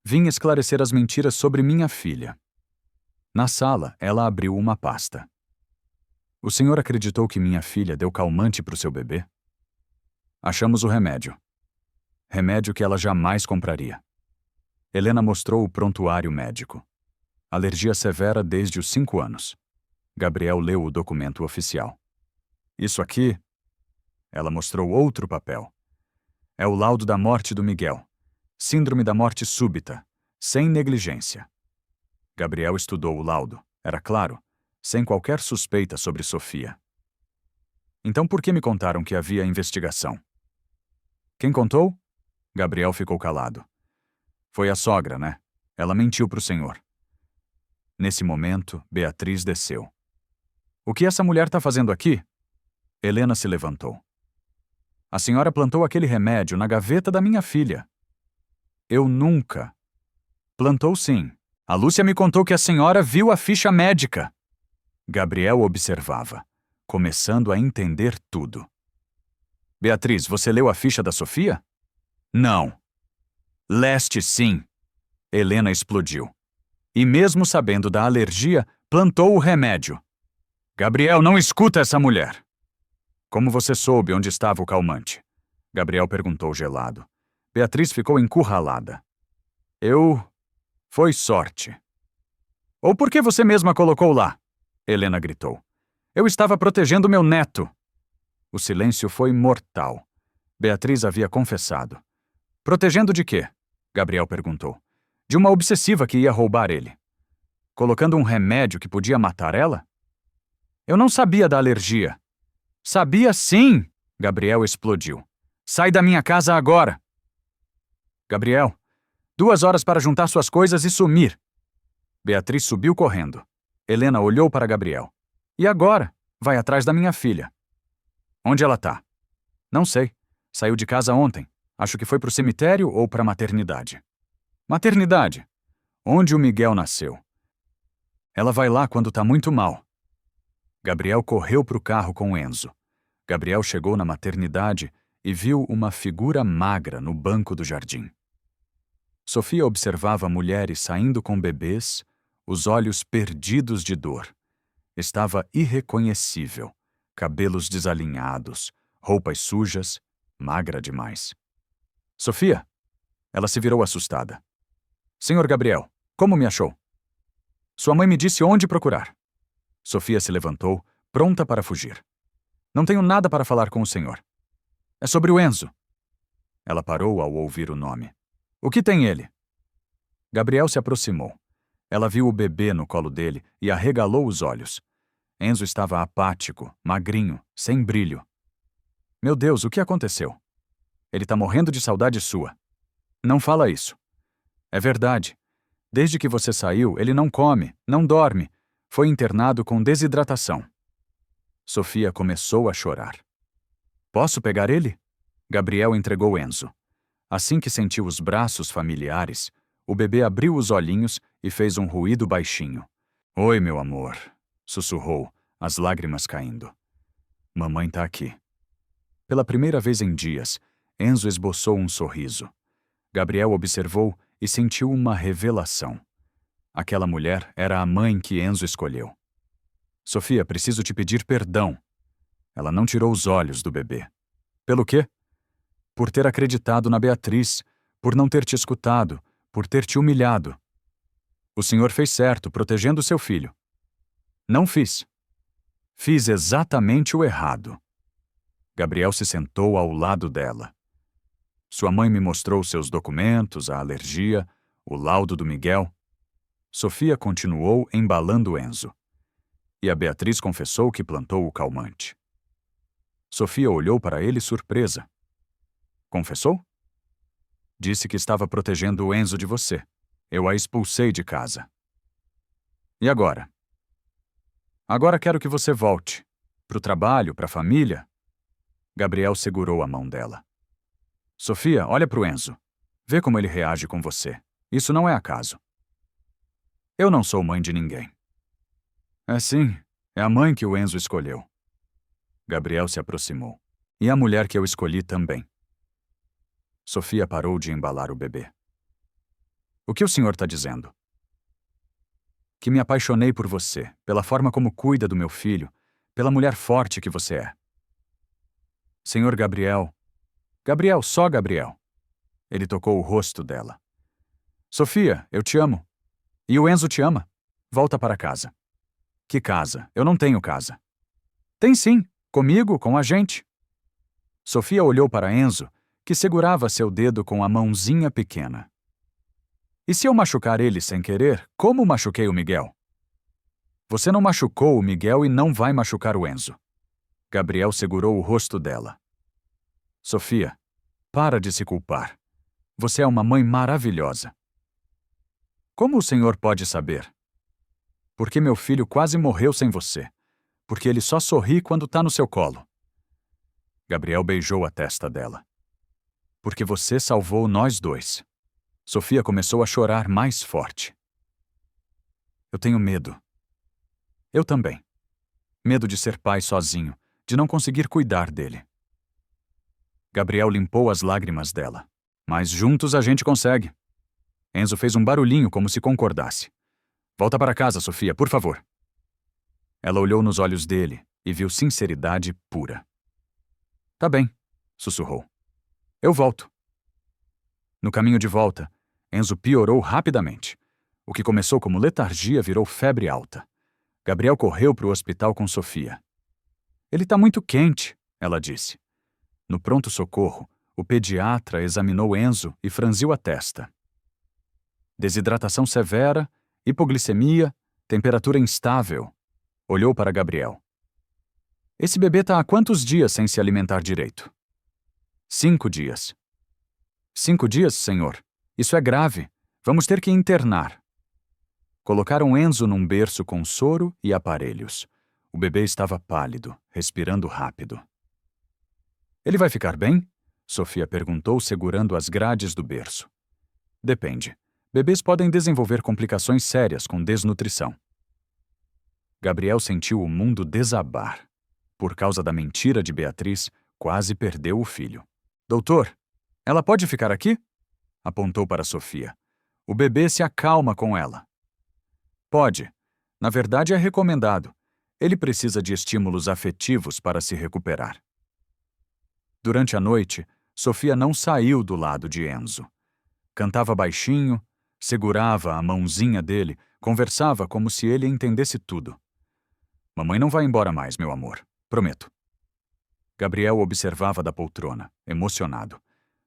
vim esclarecer as mentiras sobre minha filha. Na sala, ela abriu uma pasta. O senhor acreditou que minha filha deu calmante para o seu bebê? Achamos o remédio. Remédio que ela jamais compraria. Helena mostrou o prontuário médico. Alergia severa desde os 5 anos. Gabriel leu o documento oficial. Isso aqui... Ela mostrou outro papel. É o laudo da morte do Miguel. Síndrome da morte súbita, sem negligência. Gabriel estudou o laudo, era claro, sem qualquer suspeita sobre Sofia. Então por que me contaram que havia investigação? Quem contou? Gabriel ficou calado. Foi a sogra, né? Ela mentiu para o senhor. Nesse momento, Beatriz desceu. O que essa mulher está fazendo aqui? Helena se levantou. A senhora plantou aquele remédio na gaveta da minha filha. Eu nunca. Plantou sim. A Lúcia me contou que a senhora viu a ficha médica. Gabriel observava, começando a entender tudo. Beatriz, você leu a ficha da Sofia? Não. Leste sim. Helena explodiu. E mesmo sabendo da alergia, plantou o remédio. Gabriel, não escuta essa mulher. Como você soube onde estava o calmante? Gabriel perguntou gelado. Beatriz ficou encurralada. Foi sorte. Ou por que você mesma colocou lá? Helena gritou. Eu estava protegendo meu neto. O silêncio foi mortal. Beatriz havia confessado. Protegendo de quê? Gabriel perguntou. De uma obsessiva que ia roubar ele. Colocando um remédio que podia matar ela? Eu não sabia da alergia. Sabia sim! Gabriel explodiu. Sai da minha casa agora! Gabriel, 2 horas para juntar suas coisas e sumir. Beatriz subiu correndo. Helena olhou para Gabriel. E agora? Vai atrás da minha filha. Onde ela tá? Não sei. Saiu de casa ontem. Acho que foi pro cemitério ou pra maternidade. Maternidade? Onde o Miguel nasceu. Ela vai lá quando tá muito mal. Gabriel correu pro carro com Enzo. Gabriel chegou na maternidade e viu uma figura magra no banco do jardim. Sofia observava mulheres saindo com bebês, os olhos perdidos de dor. Estava irreconhecível, cabelos desalinhados, roupas sujas, magra demais. Sofia? Ela se virou assustada. Senhor Gabriel, como me achou? Sua mãe me disse onde procurar. Sofia se levantou, pronta para fugir. Não tenho nada para falar com o senhor. É sobre o Enzo. Ela parou ao ouvir o nome. O que tem ele? Gabriel se aproximou. Ela viu o bebê no colo dele e arregalou os olhos. Enzo estava apático, magrinho, sem brilho. Meu Deus, o que aconteceu? Ele tá morrendo de saudade sua. Não fala isso. É verdade. Desde que você saiu, ele não come, não dorme. Foi internado com desidratação. Sofia começou a chorar. Posso pegar ele? Gabriel entregou Enzo. Assim que sentiu os braços familiares, o bebê abriu os olhinhos e fez um ruído baixinho. Oi, meu amor, sussurrou, as lágrimas caindo. Mamãe tá aqui. Pela primeira vez em dias, Enzo esboçou um sorriso. Gabriel observou e sentiu uma revelação. Aquela mulher era a mãe que Enzo escolheu. Sofia, preciso te pedir perdão. Ela não tirou os olhos do bebê. Pelo quê? Por ter acreditado na Beatriz, por não ter te escutado, por ter te humilhado. O senhor fez certo, protegendo seu filho. Não fiz. Fiz exatamente o errado. Gabriel se sentou ao lado dela. Sua mãe me mostrou seus documentos, a alergia, o laudo do Miguel. Sofia continuou embalando Enzo. E a Beatriz confessou que plantou o calmante. Sofia olhou para ele surpresa. Confessou? Disse que estava protegendo o Enzo de você. Eu a expulsei de casa. E agora? Agora quero que você volte. Pro trabalho, pra família. Gabriel segurou a mão dela. Sofia, olha pro Enzo. Vê como ele reage com você. Isso não é acaso. Eu não sou mãe de ninguém. É sim, é a mãe que o Enzo escolheu. Gabriel se aproximou. E a mulher que eu escolhi também. Sofia parou de embalar o bebê. O que o senhor está dizendo? Que me apaixonei por você, pela forma como cuida do meu filho, pela mulher forte que você é. Senhor Gabriel. Gabriel, só Gabriel. Ele tocou o rosto dela. Sofia, eu te amo. E o Enzo te ama. Volta para casa. Que casa? Eu não tenho casa. Tem sim, comigo, com a gente. Sofia olhou para Enzo, que segurava seu dedo com a mãozinha pequena. E se eu machucar ele sem querer, como machuquei o Miguel? Você não machucou o Miguel e não vai machucar o Enzo. Gabriel segurou o rosto dela. Sofia, para de se culpar. Você é uma mãe maravilhosa. Como o senhor pode saber? Porque meu filho quase morreu sem você. Porque ele só sorri quando tá no seu colo. Gabriel beijou a testa dela. Porque você salvou nós dois. Sofia começou a chorar mais forte. Eu tenho medo. Eu também. Medo de ser pai sozinho, de não conseguir cuidar dele. Gabriel limpou as lágrimas dela. Mas juntos a gente consegue. Enzo fez um barulhinho como se concordasse. Volta para casa, Sofia, por favor. Ela olhou nos olhos dele e viu sinceridade pura. Tá bem, sussurrou. Eu volto. No caminho de volta, Enzo piorou rapidamente. O que começou como letargia virou febre alta. Gabriel correu para o hospital com Sofia. Ele tá muito quente, ela disse. No pronto-socorro, o pediatra examinou Enzo e franziu a testa. Desidratação severa, hipoglicemia, temperatura instável. Olhou para Gabriel. Esse bebê tá há quantos dias sem se alimentar direito? 5 dias. 5 dias, senhor? Isso é grave. Vamos ter que internar. Colocaram Enzo num berço com soro e aparelhos. O bebê estava pálido, respirando rápido. Ele vai ficar bem? Sofia perguntou, segurando as grades do berço. Depende. Bebês podem desenvolver complicações sérias com desnutrição. Gabriel sentiu o mundo desabar. Por causa da mentira de Beatriz, quase perdeu o filho. Doutor, ela pode ficar aqui? Apontou para Sofia. O bebê se acalma com ela. Pode. Na verdade, é recomendado. Ele precisa de estímulos afetivos para se recuperar. Durante a noite, Sofia não saiu do lado de Enzo. Cantava baixinho, segurava a mãozinha dele, conversava como se ele entendesse tudo. Mamãe não vai embora mais, meu amor. Prometo. Gabriel observava da poltrona, emocionado.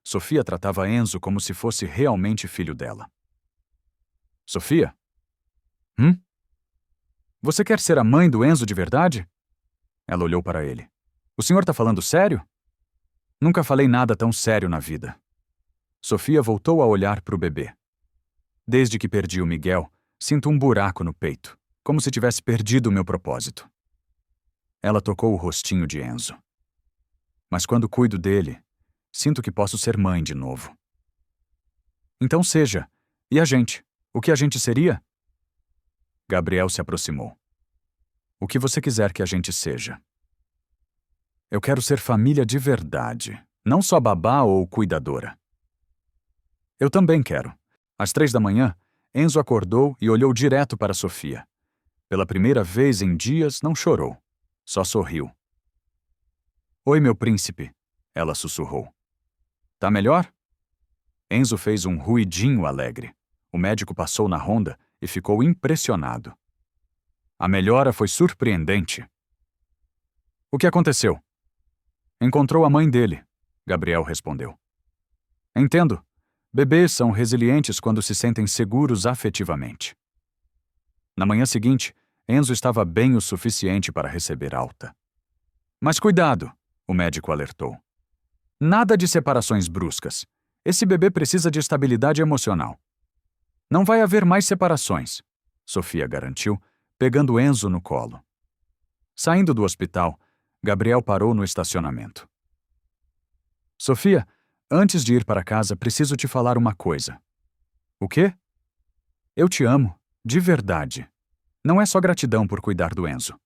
Sofia tratava Enzo como se fosse realmente filho dela. Sofia? Você quer ser a mãe do Enzo de verdade? Ela olhou para ele. O senhor tá falando sério? Nunca falei nada tão sério na vida. Sofia voltou a olhar para o bebê. Desde que perdi o Miguel, sinto um buraco no peito, como se tivesse perdido o meu propósito. Ela tocou o rostinho de Enzo. Mas quando cuido dele, sinto que posso ser mãe de novo. Então seja. E a gente? O que a gente seria? Gabriel se aproximou. O que você quiser que a gente seja. Eu quero ser família de verdade, não só babá ou cuidadora. Eu também quero. Às 3 da manhã, Enzo acordou e olhou direto para Sofia. Pela primeira vez em dias, não chorou. Só sorriu. Oi, meu príncipe, ela sussurrou. Tá melhor? Enzo fez um ruidinho alegre. O médico passou na ronda e ficou impressionado. A melhora foi surpreendente. O que aconteceu? Encontrou a mãe dele, Gabriel respondeu. Entendo. Bebês são resilientes quando se sentem seguros afetivamente. Na manhã seguinte, Enzo estava bem o suficiente para receber alta. Mas cuidado, o médico alertou. Nada de separações bruscas. Esse bebê precisa de estabilidade emocional. Não vai haver mais separações, Sofia garantiu, pegando Enzo no colo. Saindo do hospital, Gabriel parou no estacionamento. Sofia, antes de ir para casa, preciso te falar uma coisa. O quê? Eu te amo, de verdade. Não é só gratidão por cuidar do Enzo.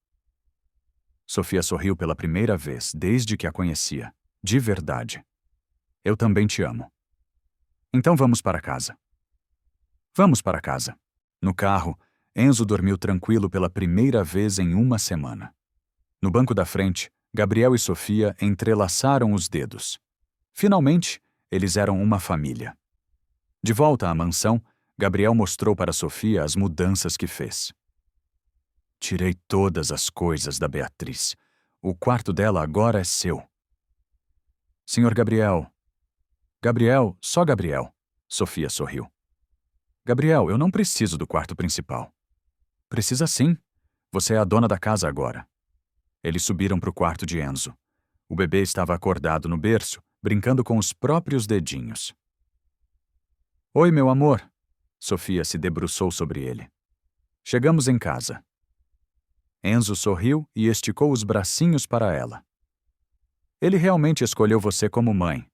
Sofia sorriu pela primeira vez desde que a conhecia. De verdade. Eu também te amo. Então vamos para casa. Vamos para casa. No carro, Enzo dormiu tranquilo pela primeira vez em uma semana. No banco da frente, Gabriel e Sofia entrelaçaram os dedos. Finalmente, eles eram uma família. De volta à mansão, Gabriel mostrou para Sofia as mudanças que fez. Tirei todas as coisas da Beatriz. O quarto dela agora é seu. Senhor Gabriel. Gabriel, só Gabriel. Sofia sorriu. Gabriel, eu não preciso do quarto principal. Precisa sim. Você é a dona da casa agora. Eles subiram para o quarto de Enzo. O bebê estava acordado no berço, brincando com os próprios dedinhos. Oi, meu amor. Sofia se debruçou sobre ele. Chegamos em casa. Enzo sorriu e esticou os bracinhos para ela. Ele realmente escolheu você como mãe,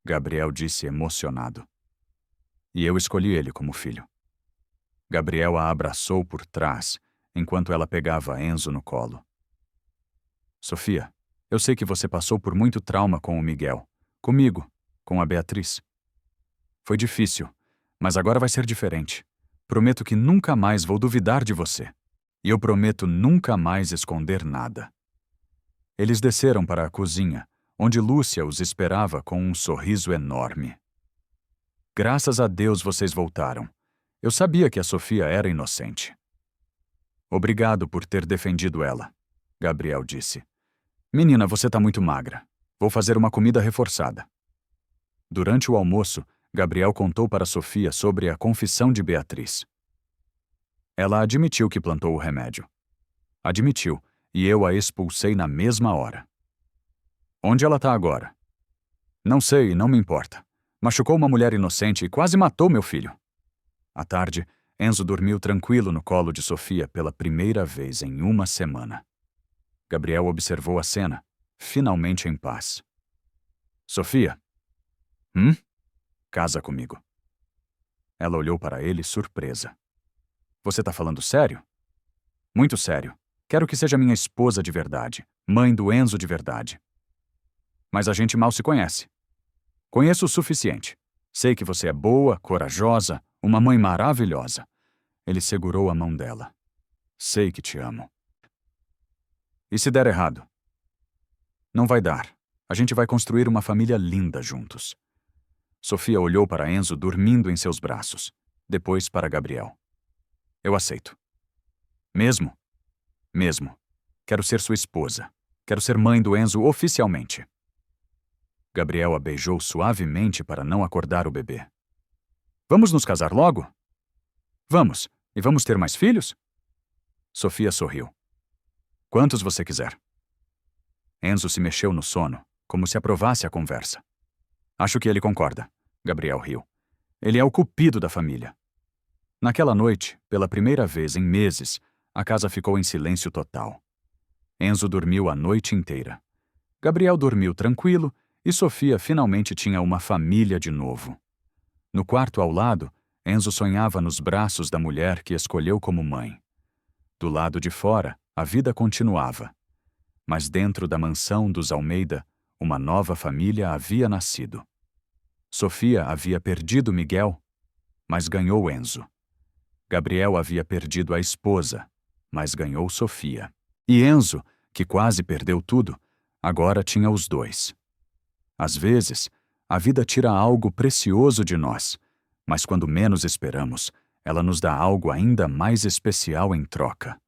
Gabriel disse emocionado. E eu escolhi ele como filho. Gabriel a abraçou por trás, enquanto ela pegava Enzo no colo. Sofia, eu sei que você passou por muito trauma com o Miguel, comigo, com a Beatriz. Foi difícil, mas agora vai ser diferente. Prometo que nunca mais vou duvidar de você. E eu prometo nunca mais esconder nada. Eles desceram para a cozinha, onde Lúcia os esperava com um sorriso enorme. Graças a Deus vocês voltaram. Eu sabia que a Sofia era inocente. Obrigado por ter defendido ela, Gabriel disse. Menina, você tá muito magra. Vou fazer uma comida reforçada. Durante o almoço, Gabriel contou para Sofia sobre a confissão de Beatriz. Ela admitiu que plantou o remédio. Admitiu, e eu a expulsei na mesma hora. Onde ela tá agora? Não sei, não me importa. Machucou uma mulher inocente e quase matou meu filho. À tarde, Enzo dormiu tranquilo no colo de Sofia pela primeira vez em uma semana. Gabriel observou a cena, finalmente em paz. Sofia? Casa comigo. Ela olhou para ele surpresa. Você tá falando sério? Muito sério. Quero que seja minha esposa de verdade, mãe do Enzo de verdade. Mas a gente mal se conhece. Conheço o suficiente. Sei que você é boa, corajosa, uma mãe maravilhosa. Ele segurou a mão dela. Sei que te amo. E se der errado? Não vai dar. A gente vai construir uma família linda juntos. Sofia olhou para Enzo dormindo em seus braços, depois para Gabriel. Eu aceito. Mesmo? Mesmo. Quero ser sua esposa. Quero ser mãe do Enzo oficialmente. Gabriel a beijou suavemente para não acordar o bebê. Vamos nos casar logo? Vamos. E vamos ter mais filhos? Sofia sorriu. Quantos você quiser. Enzo se mexeu no sono, como se aprovasse a conversa. Acho que ele concorda, Gabriel riu. Ele é o cupido da família. Naquela noite, pela primeira vez em meses, a casa ficou em silêncio total. Enzo dormiu a noite inteira. Gabriel dormiu tranquilo e Sofia finalmente tinha uma família de novo. No quarto ao lado, Enzo sonhava nos braços da mulher que escolheu como mãe. Do lado de fora, a vida continuava. Mas dentro da mansão dos Almeida, uma nova família havia nascido. Sofia havia perdido Miguel, mas ganhou Enzo. Gabriel havia perdido a esposa, mas ganhou Sofia. E Enzo, que quase perdeu tudo, agora tinha os dois. Às vezes, a vida tira algo precioso de nós, mas quando menos esperamos, ela nos dá algo ainda mais especial em troca: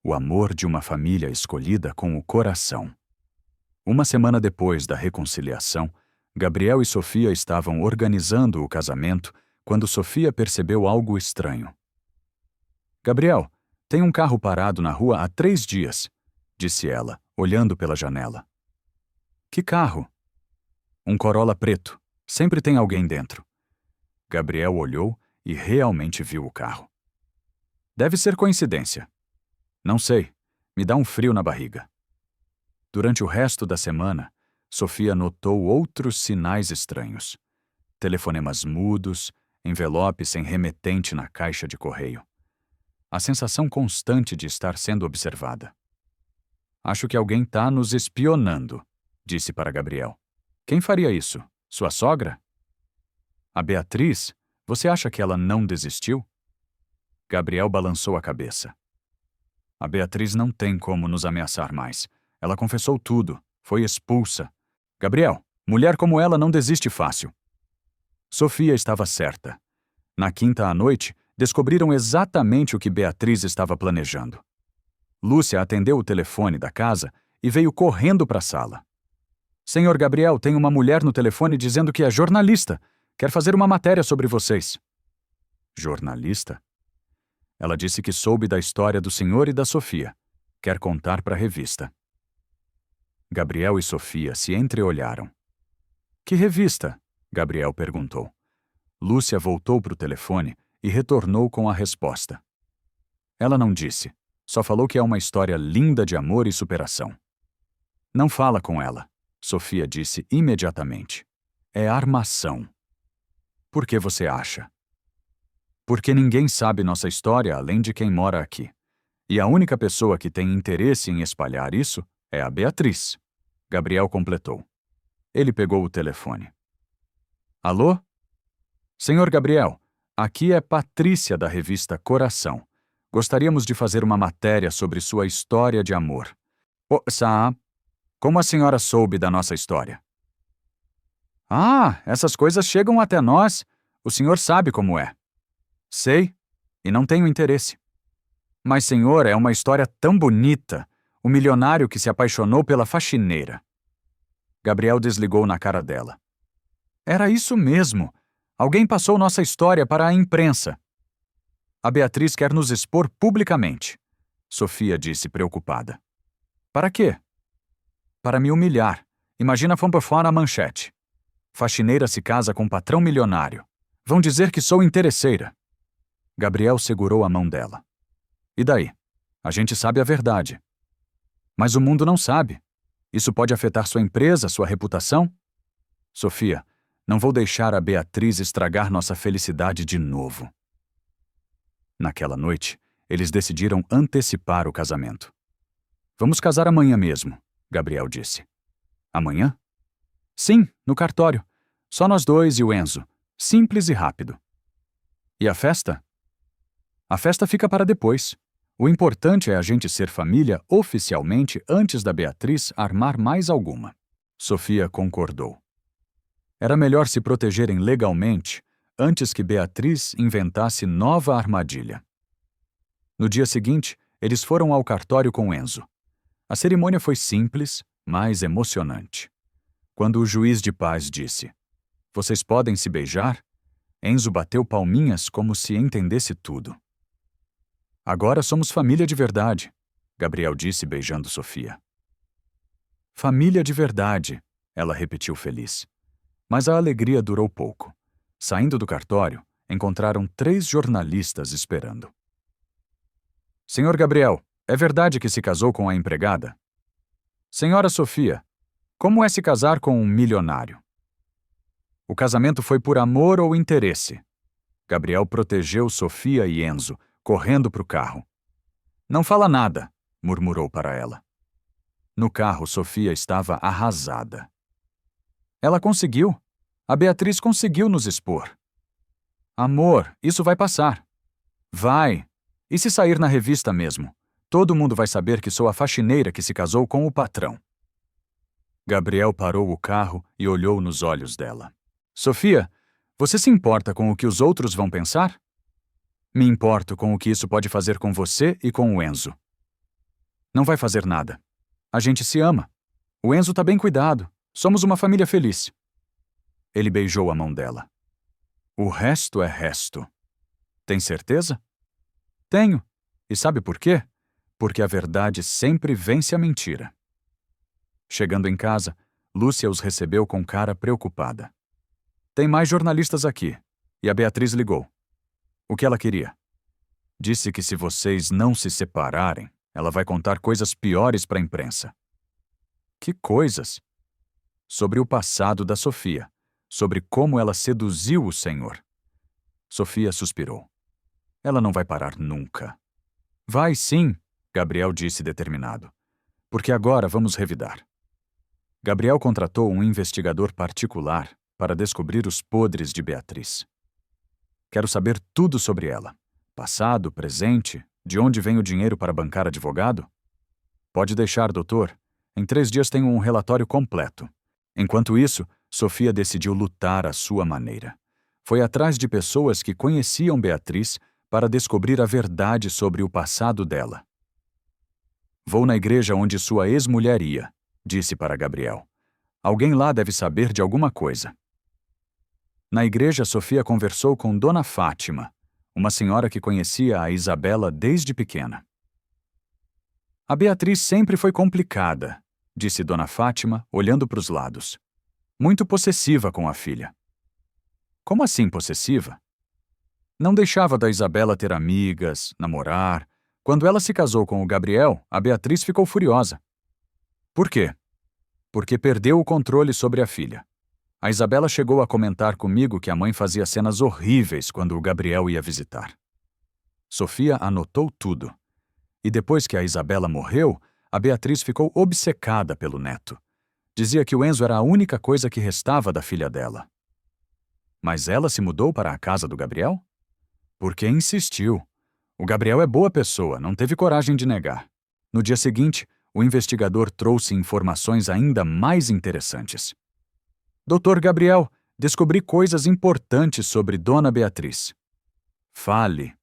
o amor de uma família escolhida com o coração. Uma semana depois da reconciliação, Gabriel e Sofia estavam organizando o casamento quando Sofia percebeu algo estranho. Gabriel, tem um carro parado na rua há 3 dias, disse ela, olhando pela janela. Que carro? Um Corolla preto. Sempre tem alguém dentro. Gabriel olhou e realmente viu o carro. Deve ser coincidência. Não sei. Me dá um frio na barriga. Durante o resto da semana, Sofia notou outros sinais estranhos. Telefonemas mudos, envelope sem remetente na caixa de correio. A sensação constante de estar sendo observada. Acho que alguém está nos espionando, disse para Gabriel. Quem faria isso? Sua sogra? A Beatriz? Você acha que ela não desistiu? Gabriel balançou a cabeça. A Beatriz não tem como nos ameaçar mais. Ela confessou tudo. Foi expulsa. Gabriel, mulher como ela não desiste fácil. Sofia estava certa. Na quinta à noite, descobriram exatamente o que Beatriz estava planejando. Lúcia atendeu o telefone da casa e veio correndo para a sala. Senhor Gabriel, tem uma mulher no telefone dizendo que é jornalista. Quer fazer uma matéria sobre vocês. Jornalista? Ela disse que soube da história do senhor e da Sofia. Quer contar para a revista. Gabriel e Sofia se entreolharam. Que revista? Gabriel perguntou. Lúcia voltou para o telefone e retornou com a resposta. Ela não disse. Só falou que é uma história linda de amor e superação. Não fala com ela, Sofia disse imediatamente. É armação. Por que você acha? Porque ninguém sabe nossa história além de quem mora aqui. E a única pessoa que tem interesse em espalhar isso é a Beatriz. Gabriel completou. Ele pegou o telefone. Alô? Senhor Gabriel, aqui é Patrícia da revista Coração. Gostaríamos de fazer uma matéria sobre sua história de amor. Como a senhora soube da nossa história? Ah, essas coisas chegam até nós. O senhor sabe como é. Sei, e não tenho interesse. Mas, senhor, é uma história tão bonita. O milionário que se apaixonou pela faxineira. Gabriel desligou na cara dela. Era isso mesmo. Alguém passou nossa história para a imprensa. A Beatriz quer nos expor publicamente, Sofia disse preocupada. Para quê? Para me humilhar. Imagina Fampofoa na manchete. Faxineira se casa com patrão milionário. Vão dizer que sou interesseira. Gabriel segurou a mão dela. E daí? A gente sabe a verdade. Mas o mundo não sabe. Isso pode afetar sua empresa, sua reputação? Sofia, não vou deixar a Beatriz estragar nossa felicidade de novo. Naquela noite, eles decidiram antecipar o casamento. Vamos casar amanhã mesmo, Gabriel disse. Amanhã? Sim, no cartório. Só nós dois e o Enzo. Simples e rápido. E a festa? A festa fica para depois. O importante é a gente ser família oficialmente antes da Beatriz armar mais alguma. Sofia concordou. Era melhor se protegerem legalmente antes que Beatriz inventasse nova armadilha. No dia seguinte, eles foram ao cartório com Enzo. A cerimônia foi simples, mas emocionante. Quando o juiz de paz disse: "Vocês podem se beijar?", Enzo bateu palminhas como se entendesse tudo. Agora somos família de verdade, Gabriel disse beijando Sofia. Família de verdade, ela repetiu feliz. Mas a alegria durou pouco. Saindo do cartório, encontraram 3 jornalistas esperando. Senhor Gabriel, é verdade que se casou com a empregada? Senhora Sofia, como é se casar com um milionário? O casamento foi por amor ou interesse? Gabriel protegeu Sofia e Enzo, correndo para o carro. Não fala nada, murmurou para ela. No carro, Sofia estava arrasada. Ela conseguiu. A Beatriz conseguiu nos expor. Amor, isso vai passar. Vai. E se sair na revista mesmo? Todo mundo vai saber que sou a faxineira que se casou com o patrão. Gabriel parou o carro e olhou nos olhos dela. Sofia, você se importa com o que os outros vão pensar? Me importo com o que isso pode fazer com você e com o Enzo. Não vai fazer nada. A gente se ama. O Enzo tá bem cuidado. Somos uma família feliz. Ele beijou a mão dela. O resto é resto. Tem certeza? Tenho. E sabe por quê? Porque a verdade sempre vence a mentira. Chegando em casa, Lúcia os recebeu com cara preocupada. Tem mais jornalistas aqui. E a Beatriz ligou. O que ela queria? Disse que se vocês não se separarem, ela vai contar coisas piores para a imprensa. Que coisas? Sobre o passado da Sofia. Sobre como ela seduziu o Senhor. Sofia suspirou. Ela não vai parar nunca. Vai sim, Gabriel disse determinado. Porque agora vamos revidar. Gabriel contratou um investigador particular para descobrir os podres de Beatriz. Quero saber tudo sobre ela. Passado, presente, de onde vem o dinheiro para bancar advogado? Pode deixar, doutor. Em 3 dias tenho um relatório completo. Enquanto isso, Sofia decidiu lutar à sua maneira. Foi atrás de pessoas que conheciam Beatriz para descobrir a verdade sobre o passado dela. Vou na igreja onde sua ex-mulher ia, disse para Gabriel. Alguém lá deve saber de alguma coisa. Na igreja, Sofia conversou com Dona Fátima, uma senhora que conhecia a Isabela desde pequena. A Beatriz sempre foi complicada, disse Dona Fátima, olhando para os lados. Muito possessiva com a filha. Como assim possessiva? Não deixava da Isabela ter amigas, namorar. Quando ela se casou com o Gabriel, a Beatriz ficou furiosa. Por quê? Porque perdeu o controle sobre a filha. A Isabela chegou a comentar comigo que a mãe fazia cenas horríveis quando o Gabriel ia visitar. Sofia anotou tudo. E depois que a Isabela morreu, a Beatriz ficou obcecada pelo neto. Dizia que o Enzo era a única coisa que restava da filha dela. Mas ela se mudou para a casa do Gabriel? Porque insistiu. O Gabriel é boa pessoa, não teve coragem de negar. No dia seguinte, o investigador trouxe informações ainda mais interessantes. Doutor Gabriel, descobri coisas importantes sobre Dona Beatriz. Fale.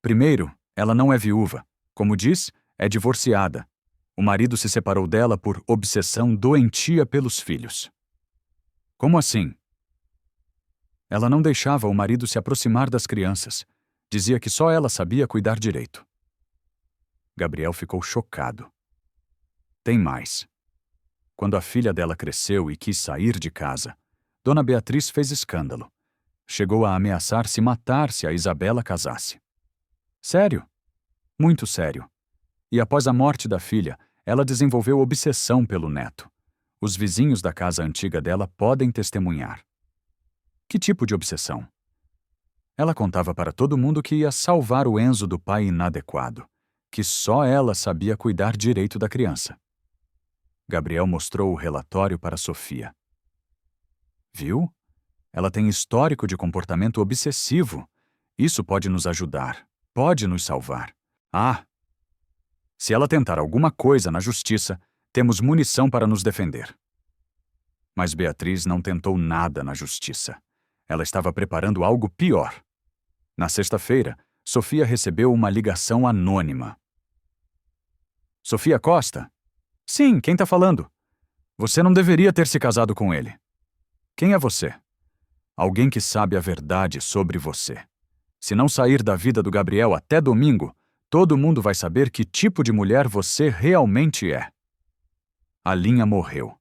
Primeiro, ela não é viúva. Como diz, é divorciada. O marido se separou dela por obsessão doentia pelos filhos. Como assim? Ela não deixava o marido se aproximar das crianças. Dizia que só ela sabia cuidar direito. Gabriel ficou chocado. Tem mais. Quando a filha dela cresceu e quis sair de casa, Dona Beatriz fez escândalo. Chegou a ameaçar se matar se a Isabela casasse. Sério? Muito sério. E após a morte da filha, ela desenvolveu obsessão pelo neto. Os vizinhos da casa antiga dela podem testemunhar. Que tipo de obsessão? Ela contava para todo mundo que ia salvar o Enzo do pai inadequado, que só ela sabia cuidar direito da criança. Gabriel mostrou o relatório para Sofia. Viu? Ela tem histórico de comportamento obsessivo. Isso pode nos ajudar, pode nos salvar. Ah! Se ela tentar alguma coisa na justiça, temos munição para nos defender. Mas Beatriz não tentou nada na justiça. Ela estava preparando algo pior. Na sexta-feira, Sofia recebeu uma ligação anônima. Sofia Costa? Sim, quem tá falando? Você não deveria ter se casado com ele. Quem é você? Alguém que sabe a verdade sobre você. Se não sair da vida do Gabriel até domingo, todo mundo vai saber que tipo de mulher você realmente é. A linha morreu.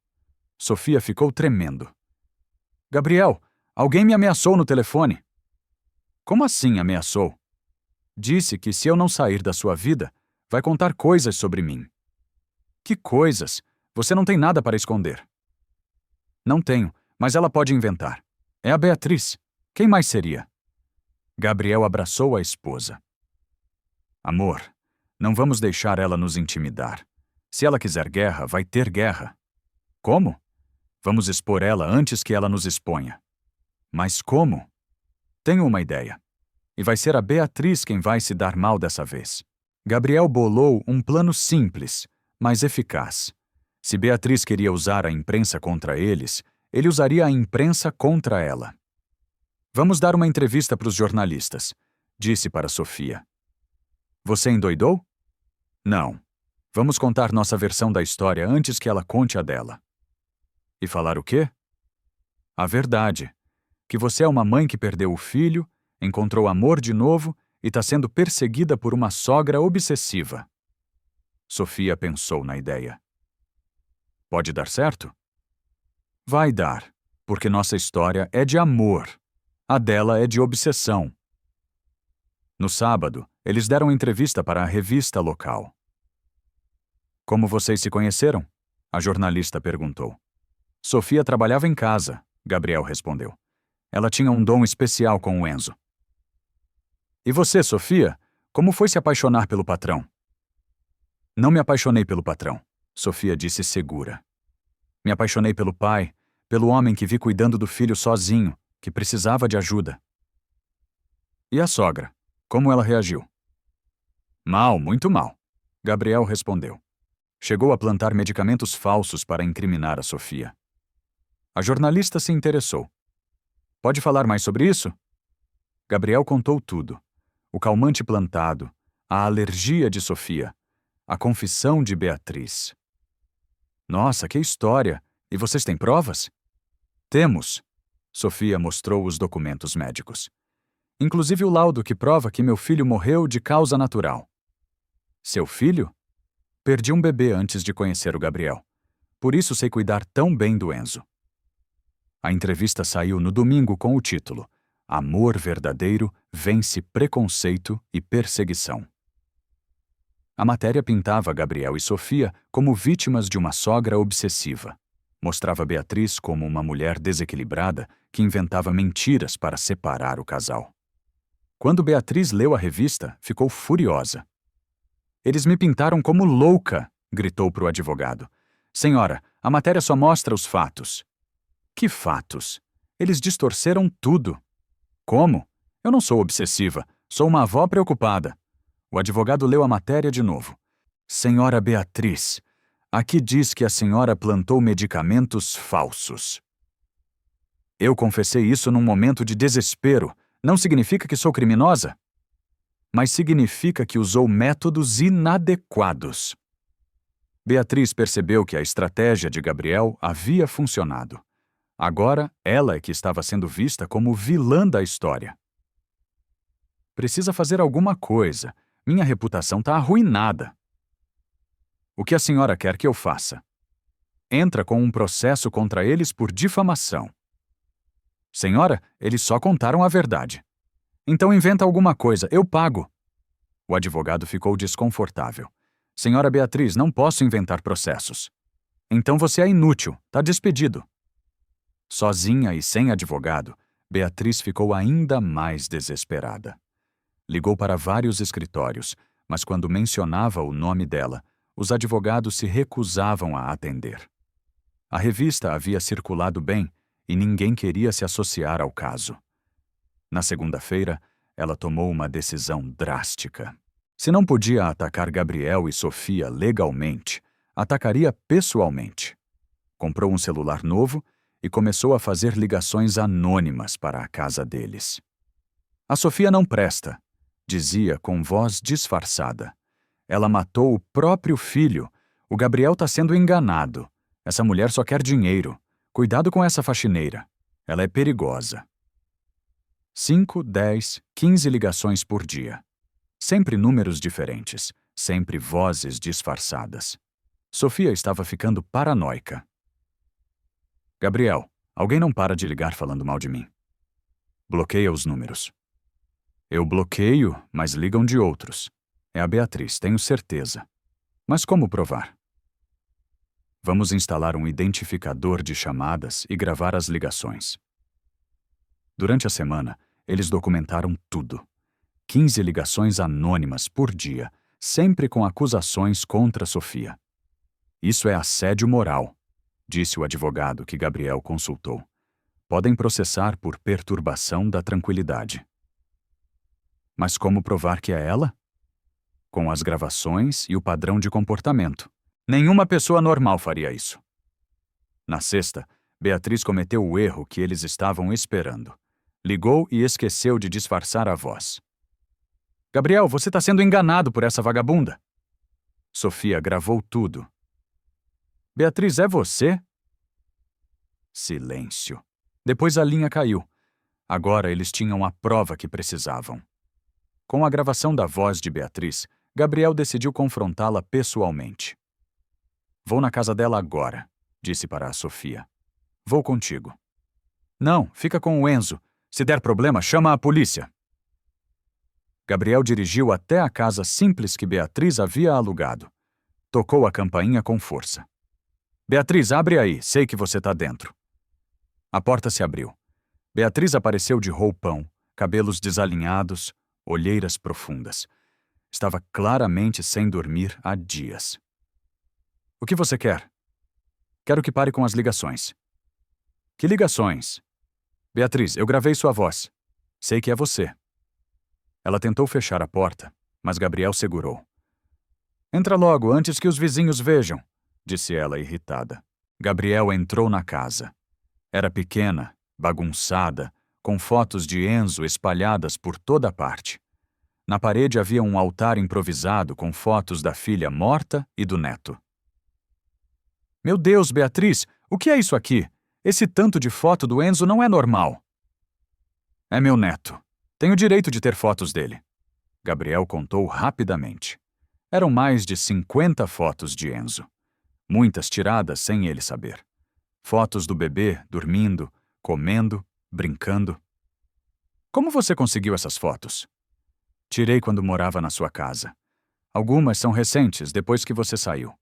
Sofia ficou tremendo. Gabriel, alguém me ameaçou no telefone. Como assim ameaçou? Disse que se eu não sair da sua vida, vai contar coisas sobre mim. Que coisas? Você não tem nada para esconder. Não tenho, mas ela pode inventar. É a Beatriz. Quem mais seria? Gabriel abraçou a esposa. Amor, não vamos deixar ela nos intimidar. Se ela quiser guerra, vai ter guerra. Como? Vamos expor ela antes que ela nos exponha. Mas como? Tenho uma ideia. E vai ser a Beatriz quem vai se dar mal dessa vez. Gabriel bolou um plano simples, mas eficaz. Se Beatriz queria usar a imprensa contra eles, ele usaria a imprensa contra ela. Vamos dar uma entrevista para os jornalistas, disse para Sofia. Você endoidou? Não. Vamos contar nossa versão da história antes que ela conte a dela. E falar o quê? A verdade. Que você é uma mãe que perdeu o filho, encontrou amor de novo e está sendo perseguida por uma sogra obsessiva. Sofia pensou na ideia. Pode dar certo? Vai dar, porque nossa história é de amor. A dela é de obsessão. No sábado, eles deram entrevista para a revista local. Como vocês se conheceram? A jornalista perguntou. Sofia trabalhava em casa, Gabriel respondeu. Ela tinha um dom especial com o Enzo. E você, Sofia, como foi se apaixonar pelo patrão? Não me apaixonei pelo patrão, Sofia disse segura. Me apaixonei pelo pai, pelo homem que vi cuidando do filho sozinho, que precisava de ajuda. E a sogra? Como ela reagiu? Mal, muito mal, Gabriel respondeu. Chegou a plantar medicamentos falsos para incriminar a Sofia. A jornalista se interessou. Pode falar mais sobre isso? Gabriel contou tudo. O calmante plantado, a alergia de Sofia, a confissão de Beatriz. Nossa, que história! E vocês têm provas? Temos. Sofia mostrou os documentos médicos. Inclusive o laudo que prova que meu filho morreu de causa natural. Seu filho? Perdi um bebê antes de conhecer o Gabriel. Por isso sei cuidar tão bem do Enzo. A entrevista saiu no domingo com o título Amor Verdadeiro Vence Preconceito e Perseguição. A matéria pintava Gabriel e Sofia como vítimas de uma sogra obsessiva. Mostrava Beatriz como uma mulher desequilibrada que inventava mentiras para separar o casal. Quando Beatriz leu a revista, ficou furiosa. Eles me pintaram como louca, gritou para o advogado. Senhora, a matéria só mostra os fatos. Que fatos? Eles distorceram tudo. Como? Eu não sou obsessiva, sou uma avó preocupada. O advogado leu a matéria de novo. Senhora Beatriz, aqui diz que a senhora plantou medicamentos falsos. Eu confessei isso num momento de desespero. Não significa que sou criminosa? Mas significa que usou métodos inadequados. Beatriz percebeu que a estratégia de Gabriel havia funcionado. Agora, ela é que estava sendo vista como vilã da história. Precisa fazer alguma coisa. Minha reputação está arruinada. O que a senhora quer que eu faça? Entra com um processo contra eles por difamação. Senhora, eles só contaram a verdade. Então inventa alguma coisa, eu pago. O advogado ficou desconfortável. Senhora Beatriz, não posso inventar processos. Então você é inútil, tá despedido. Sozinha e sem advogado, Beatriz ficou ainda mais desesperada. Ligou para vários escritórios, mas quando mencionava o nome dela, os advogados se recusavam a atender. A revista havia circulado bem e ninguém queria se associar ao caso. Na segunda-feira, ela tomou uma decisão drástica. Se não podia atacar Gabriel e Sofia legalmente, atacaria pessoalmente. Comprou um celular novo e começou a fazer ligações anônimas para a casa deles. A Sofia não presta, dizia com voz disfarçada. Ela matou o próprio filho. O Gabriel está sendo enganado. Essa mulher só quer dinheiro. Cuidado com essa faxineira. Ela é perigosa. 5, 10, 15 ligações por dia. Sempre números diferentes, sempre vozes disfarçadas. Sofia estava ficando paranoica. Gabriel, alguém não para de ligar falando mal de mim. Bloqueia os números. Eu bloqueio, mas ligam de outros. É a Beatriz, tenho certeza. Mas como provar? Vamos instalar um identificador de chamadas e gravar as ligações. Durante a semana, eles documentaram tudo. 15 ligações anônimas por dia, sempre com acusações contra Sofia. Isso é assédio moral, disse o advogado que Gabriel consultou. Podem processar por perturbação da tranquilidade. Mas como provar que é ela? Com as gravações e o padrão de comportamento. Nenhuma pessoa normal faria isso. Na sexta, Beatriz cometeu o erro que eles estavam esperando. Ligou e esqueceu de disfarçar a voz. Gabriel, você está sendo enganado por essa vagabunda. Sofia gravou tudo. Beatriz, é você? Silêncio. Depois a linha caiu. Agora eles tinham a prova que precisavam. Com a gravação da voz de Beatriz, Gabriel decidiu confrontá-la pessoalmente. Vou na casa dela agora, disse para a Sofia. Vou contigo. Não, fica com o Enzo. Se der problema, chama a polícia. Gabriel dirigiu até a casa simples que Beatriz havia alugado. Tocou a campainha com força. Beatriz, abre aí, sei que você está dentro. A porta se abriu. Beatriz apareceu de roupão, cabelos desalinhados, olheiras profundas. Estava claramente sem dormir há dias. O que você quer? Quero que pare com as ligações. Que ligações? Beatriz, eu gravei sua voz. Sei que é você. Ela tentou fechar a porta, mas Gabriel segurou. Entra logo, antes que os vizinhos vejam, disse ela irritada. Gabriel entrou na casa. Era pequena, bagunçada, com fotos de Enzo espalhadas por toda parte. Na parede havia um altar improvisado com fotos da filha morta e do neto. Meu Deus, Beatriz, o que é isso aqui? Esse tanto de foto do Enzo não é normal. É meu neto. Tenho direito de ter fotos dele. Gabriel contou rapidamente. Eram mais de 50 fotos de Enzo. Muitas tiradas sem ele saber. Fotos do bebê dormindo, comendo, brincando. Como você conseguiu essas fotos? Tirei quando morava na sua casa. Algumas são recentes, depois que você saiu.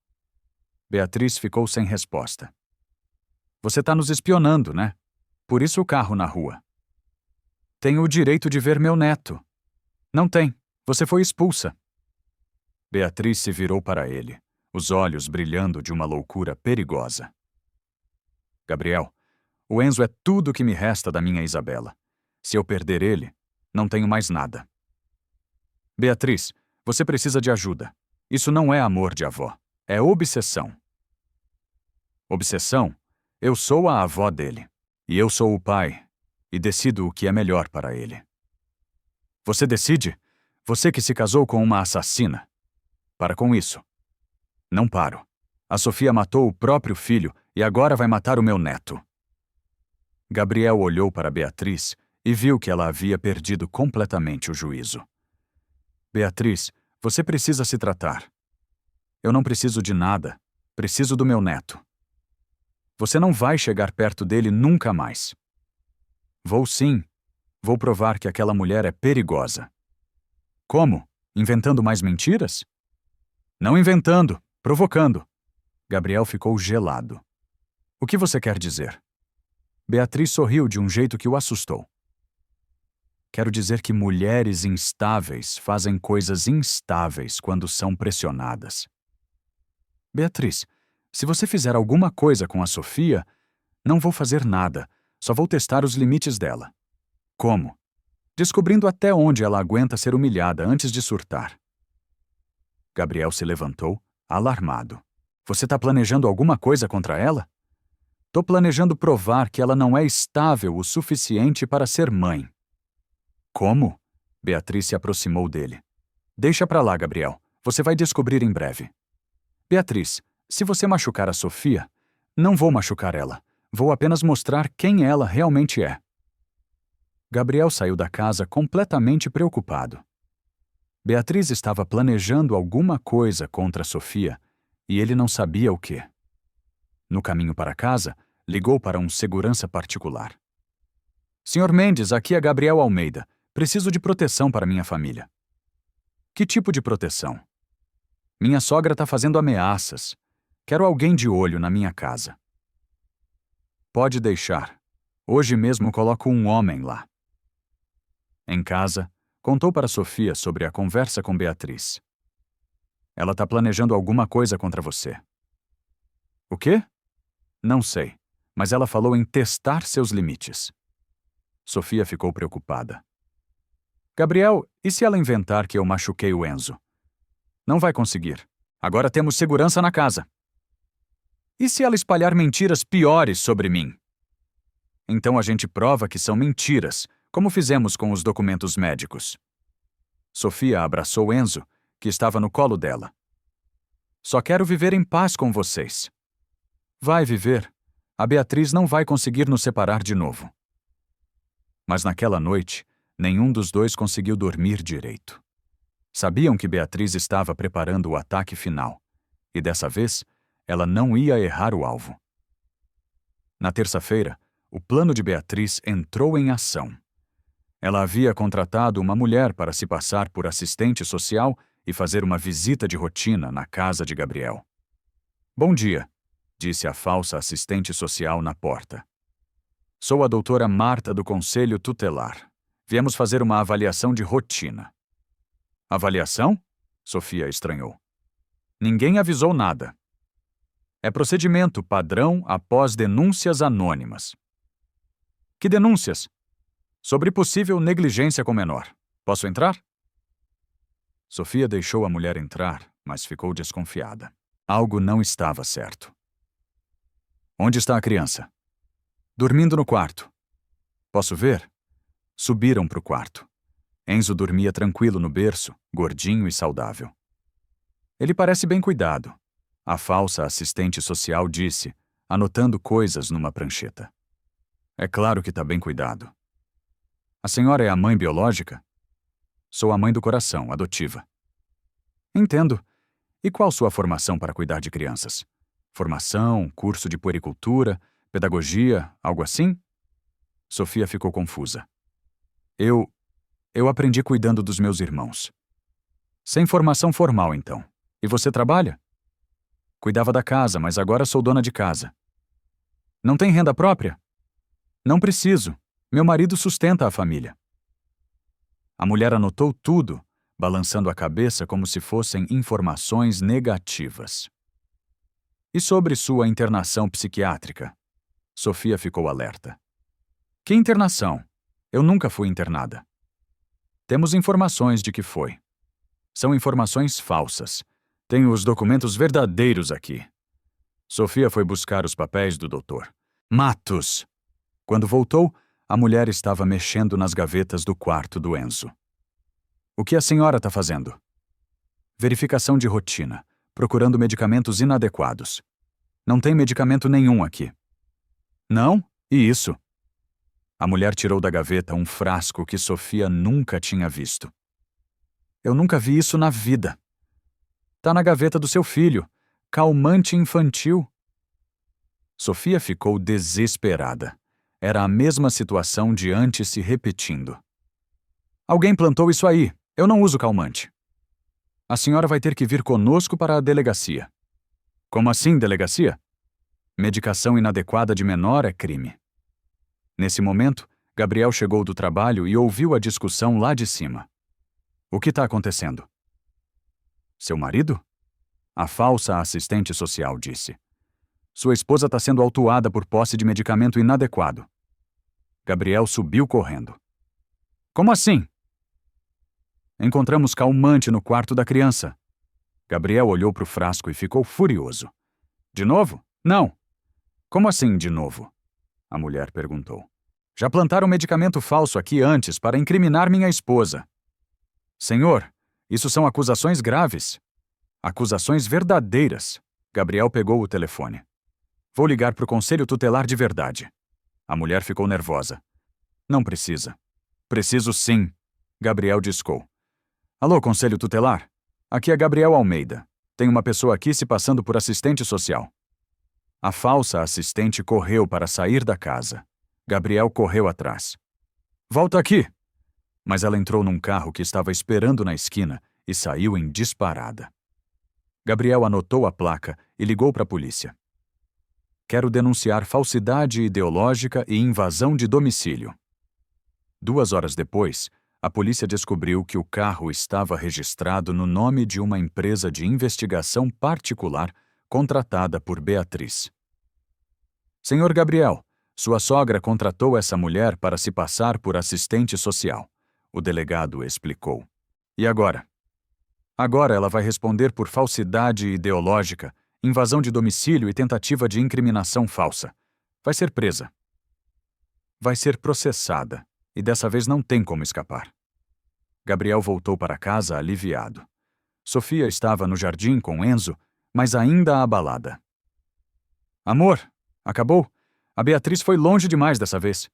Beatriz ficou sem resposta. Você está nos espionando, né? Por isso o carro na rua. Tenho o direito de ver meu neto. Não tem. Você foi expulsa. Beatriz se virou para ele, os olhos brilhando de uma loucura perigosa. Gabriel, o Enzo é tudo o que me resta da minha Isabela. Se eu perder ele, não tenho mais nada. Beatriz, você precisa de ajuda. Isso não é amor de avó. É obsessão. Obsessão? Eu sou a avó dele. E eu sou o pai. E decido o que é melhor para ele. Você decide? Você que se casou com uma assassina. Para com isso. Não paro. A Sofia matou o próprio filho e agora vai matar o meu neto. Gabriel olhou para Beatriz e viu que ela havia perdido completamente o juízo. Beatriz, você precisa se tratar. Eu não preciso de nada. Preciso do meu neto. Você não vai chegar perto dele nunca mais. Vou sim. Vou provar que aquela mulher é perigosa. Como? Inventando mais mentiras? Não inventando, provocando. Gabriel ficou gelado. O que você quer dizer? Beatriz sorriu de um jeito que o assustou. Quero dizer que mulheres instáveis fazem coisas instáveis quando são pressionadas. Beatriz, se você fizer alguma coisa com a Sofia, não vou fazer nada, só vou testar os limites dela. Como? Descobrindo até onde ela aguenta ser humilhada antes de surtar. Gabriel se levantou, alarmado. Você está planejando alguma coisa contra ela? Tô planejando provar que ela não é estável o suficiente para ser mãe. Como? Beatriz se aproximou dele. Deixa pra lá, Gabriel. Você vai descobrir em breve. Beatriz, se você machucar a Sofia, não vou machucar ela. Vou apenas mostrar quem ela realmente é. Gabriel saiu da casa completamente preocupado. Beatriz estava planejando alguma coisa contra Sofia e ele não sabia o quê. No caminho para casa, ligou para um segurança particular. Senhor Mendes, aqui é Gabriel Almeida. Preciso de proteção para minha família. Que tipo de proteção? Minha sogra está fazendo ameaças. Quero alguém de olho na minha casa. Pode deixar. Hoje mesmo coloco um homem lá. Em casa, contou para Sofia sobre a conversa com Beatriz. Ela tá planejando alguma coisa contra você. O quê? Não sei, mas ela falou em testar seus limites. Sofia ficou preocupada. Gabriel, e se ela inventar que eu machuquei o Enzo? Não vai conseguir. Agora temos segurança na casa. E se ela espalhar mentiras piores sobre mim? Então a gente prova que são mentiras, como fizemos com os documentos médicos. Sofia abraçou Enzo, que estava no colo dela. Só quero viver em paz com vocês. Vai viver. A Beatriz não vai conseguir nos separar de novo. Mas naquela noite, nenhum dos dois conseguiu dormir direito. Sabiam que Beatriz estava preparando o ataque final, e dessa vez, ela não ia errar o alvo. Na terça-feira, o plano de Beatriz entrou em ação. Ela havia contratado uma mulher para se passar por assistente social e fazer uma visita de rotina na casa de Gabriel. Bom dia, disse a falsa assistente social na porta. Sou a doutora Marta do Conselho Tutelar. Viemos fazer uma avaliação de rotina. Avaliação? Sofia estranhou. Ninguém avisou nada. É procedimento padrão após denúncias anônimas. Que denúncias? Sobre possível negligência com menor. Posso entrar? Sofia deixou a mulher entrar, mas ficou desconfiada. Algo não estava certo. Onde está a criança? Dormindo no quarto. Posso ver? Subiram para o quarto. Enzo dormia tranquilo no berço, gordinho e saudável. Ele parece bem cuidado, a falsa assistente social disse, anotando coisas numa prancheta. É claro que está bem cuidado. A senhora é a mãe biológica? Sou a mãe do coração, adotiva. Entendo. E qual sua formação para cuidar de crianças? Formação, curso de puericultura, pedagogia, algo assim? Sofia ficou confusa. Eu aprendi cuidando dos meus irmãos. Sem formação formal, então. E você trabalha? Cuidava da casa, mas agora sou dona de casa. Não tem renda própria? Não preciso. Meu marido sustenta a família. A mulher anotou tudo, balançando a cabeça como se fossem informações negativas. E sobre sua internação psiquiátrica? Sofia ficou alerta. Que internação? Eu nunca fui internada. Temos informações de que foi. São informações falsas. Tenho os documentos verdadeiros aqui. Sofia foi buscar os papéis do doutor. Matos! Quando voltou, a mulher estava mexendo nas gavetas do quarto do Enzo. O que a senhora está fazendo? Verificação de rotina, procurando medicamentos inadequados. Não tem medicamento nenhum aqui. Não? E isso? A mulher tirou da gaveta um frasco que Sofia nunca tinha visto. Eu nunca vi isso na vida. Tá na gaveta do seu filho. Calmante infantil. Sofia ficou desesperada. Era a mesma situação de antes se repetindo. Alguém plantou isso aí. Eu não uso calmante. A senhora vai ter que vir conosco para a delegacia. Como assim, delegacia? Medicação inadequada de menor é crime. Nesse momento, Gabriel chegou do trabalho e ouviu a discussão lá de cima. O que está acontecendo? Seu marido? A falsa assistente social disse. Sua esposa está sendo autuada por posse de medicamento inadequado. Gabriel subiu correndo. Como assim? Encontramos calmante no quarto da criança. Gabriel olhou para o frasco e ficou furioso. De novo? Não. Como assim, de novo? A mulher perguntou. Já plantaram medicamento falso aqui antes para incriminar minha esposa. Senhor, isso são acusações graves. Acusações verdadeiras. Gabriel pegou o telefone. Vou ligar para o Conselho Tutelar de verdade. A mulher ficou nervosa. Não precisa. Preciso sim. Gabriel discou. Alô, Conselho Tutelar? Aqui é Gabriel Almeida. Tem uma pessoa aqui se passando por assistente social. A falsa assistente correu para sair da casa. Gabriel correu atrás. Volta aqui! Mas ela entrou num carro que estava esperando na esquina e saiu em disparada. Gabriel anotou a placa e ligou para a polícia. Quero denunciar falsidade ideológica e invasão de domicílio. 2 horas depois, a polícia descobriu que o carro estava registrado no nome de uma empresa de investigação particular contratada por Beatriz. Senhor Gabriel, sua sogra contratou essa mulher para se passar por assistente social, o delegado explicou. E agora? Agora ela vai responder por falsidade ideológica, invasão de domicílio e tentativa de incriminação falsa. Vai ser presa. Vai ser processada, e dessa vez não tem como escapar. Gabriel voltou para casa aliviado. Sofia estava no jardim com Enzo, mas ainda abalada. Amor, acabou? A Beatriz foi longe demais dessa vez.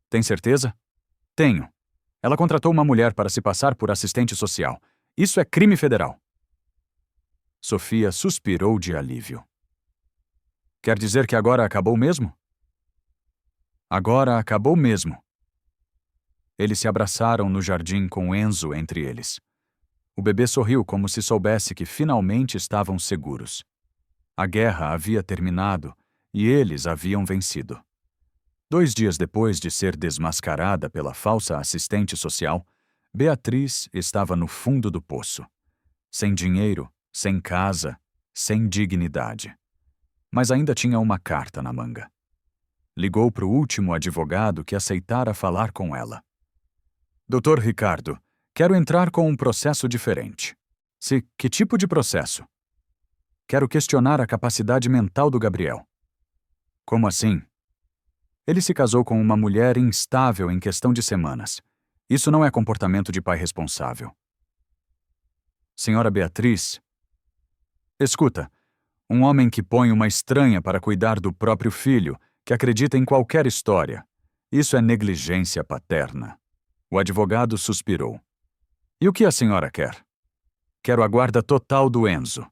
Tem certeza? Tenho. Ela contratou uma mulher para se passar por assistente social. Isso é crime federal. Sofia suspirou de alívio. Quer dizer que agora acabou mesmo? Agora acabou mesmo. Eles se abraçaram no jardim com Enzo entre eles. O bebê sorriu como se soubesse que finalmente estavam seguros. A guerra havia terminado e eles haviam vencido. 2 dias depois de ser desmascarada pela falsa assistente social, Beatriz estava no fundo do poço. Sem dinheiro, sem casa, sem dignidade. Mas ainda tinha uma carta na manga. Ligou para o último advogado que aceitara falar com ela. Dr. Ricardo, quero entrar com um processo diferente. Que tipo de processo? Quero questionar a capacidade mental do Gabriel. Como assim? Ele se casou com uma mulher instável em questão de semanas. Isso não é comportamento de pai responsável. Senhora Beatriz, escuta, um homem que põe uma estranha para cuidar do próprio filho, que acredita em qualquer história, isso é negligência paterna. O advogado suspirou. E o que a senhora quer? Quero a guarda total do Enzo.